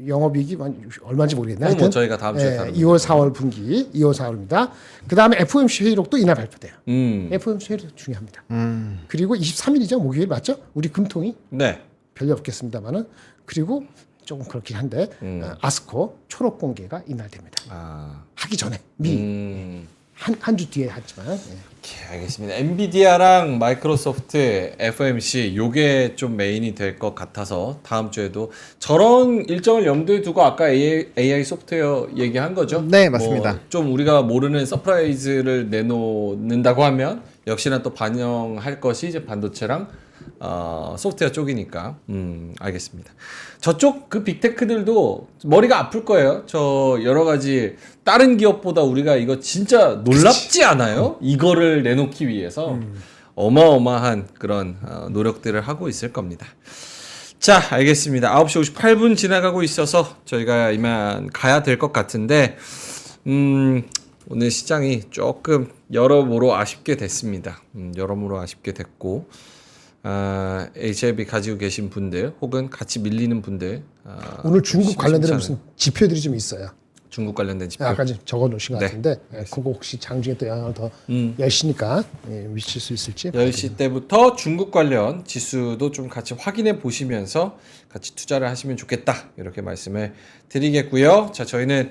B: 영업이익이 얼마인지 모르겠네.
A: 뭐
B: 하여튼
A: 저희가 다음 주에 다룹니다.
B: 2월 4월 분기 2월 4월입니다. 그 다음에 FOMC 회의록도 이날 발표돼요. FOMC 회의록 중요합니다. 그리고 23일이죠. 목요일 맞죠? 우리 금통이
A: 네.
B: 별로 없겠습니다만은 그리고 조금 그렇긴 한데 아스코 초록 공개가 이날 됩니다.
A: 아.
B: 하기 전에 미리 한 주 뒤에 하지만
A: 오케이, 알겠습니다. 엔비디아랑 마이크로소프트, FOMC 요게 좀 메인이 될 것 같아서 다음 주에도 저런 일정을 염두에 두고 아까 AI 소프트웨어 얘기한 거죠?
C: 네, 맞습니다.
A: 뭐좀 우리가 모르는 서프라이즈를 내놓는다고 하면 역시나 또 반영할 것이 이제 반도체랑 소프트웨어 쪽이니까 알겠습니다. 저쪽 그 빅테크들도 머리가 아플 거예요. 저 여러 가지 다른 기업보다 우리가 이거 진짜 놀랍지 않아요? 이거를 내놓기 위해서 어마어마한 그런 노력들을 하고 있을 겁니다. 자, 알겠습니다. 9시 58분 지나가고 있어서 저희가 이만 가야 될 것 같은데 오늘 시장이 조금 여러모로 아쉽게 됐습니다. 여러모로 아쉽게 됐고 HLB 가지고 계신 분들 혹은 같이 밀리는 분들
B: 오늘 중국 관련된
A: 심심찮은
B: 무슨 지표들이 좀 있어요.
A: 중국 관련된 지표
B: 아까 좀 적어놓으신 것
A: 네.
B: 같은데 그거 혹시 장중에 또 영향을 더 10시니까 미칠 수 있을지
A: 10시 때부터 중국 관련 지수도 좀 같이 확인해 보시면서 같이 투자를 하시면 좋겠다 이렇게 말씀을 드리겠고요. 자, 저희는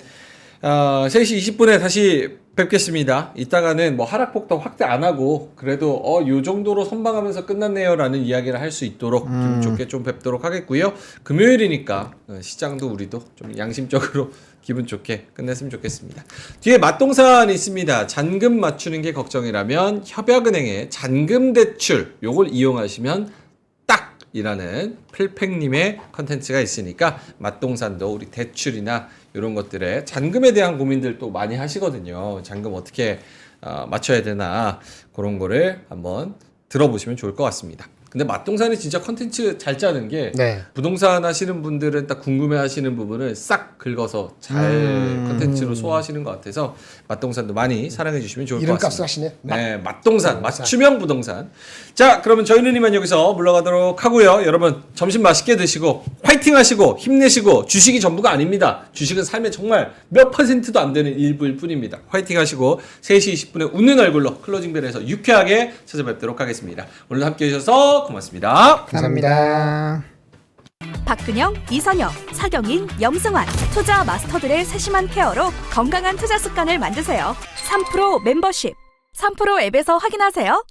A: 3시 20분에 다시 뵙겠습니다. 이따가는 뭐 하락폭 더 확대 안 하고 그래도 요 정도로 선방하면서 끝났네요라는 이야기를 할 수 있도록 기분 좋게 좀 뵙도록 하겠고요. 금요일이니까 시장도 우리도 좀 양심적으로 기분 좋게 끝냈으면 좋겠습니다. 뒤에 맛동산 있습니다. 잔금 맞추는 게 걱정이라면 협약은행의 잔금 대출 요걸 이용하시면 딱이라는 필팽님의 컨텐츠가 있으니까 맛동산도 우리 대출이나 이런 것들에 잔금에 대한 고민들 또 많이 하시거든요. 잔금 어떻게 맞춰야 되나 그런 거를 한번 들어보시면 좋을 것 같습니다. 근데 맛동산이 진짜 컨텐츠 잘 짜는 게
B: 네.
A: 부동산 하시는 분들은 딱 궁금해 하시는 부분을 싹 긁어서 잘 컨텐츠로 소화하시는 것 같아서 맛동산도 많이 사랑해 주시면 좋을 것
B: 이름값을
A: 같습니다.
B: 하시네.
A: 네, 맛동산, 맞춤형 부동산. 자, 그러면 저희는 이만 여기서 물러가도록 하고요. 여러분 점심 맛있게 드시고 화이팅 하시고 힘내시고 주식이 전부가 아닙니다. 주식은 삶의 정말 몇 %도 안 되는 일부일 뿐입니다. 화이팅 하시고 3시 20분에 웃는 얼굴로 클로징벨에서 유쾌하게 찾아뵙도록 하겠습니다. 오늘 함께 해주셔서 고맙습니다.
C: 감사합니다.
D: 박근영, 이선영, 사경인, 염승환 투자 마스터들의 세심한 케어로 건강한 투자 습관을 만드세요. 3프로 멤버십 3프로 앱에서 확인하세요.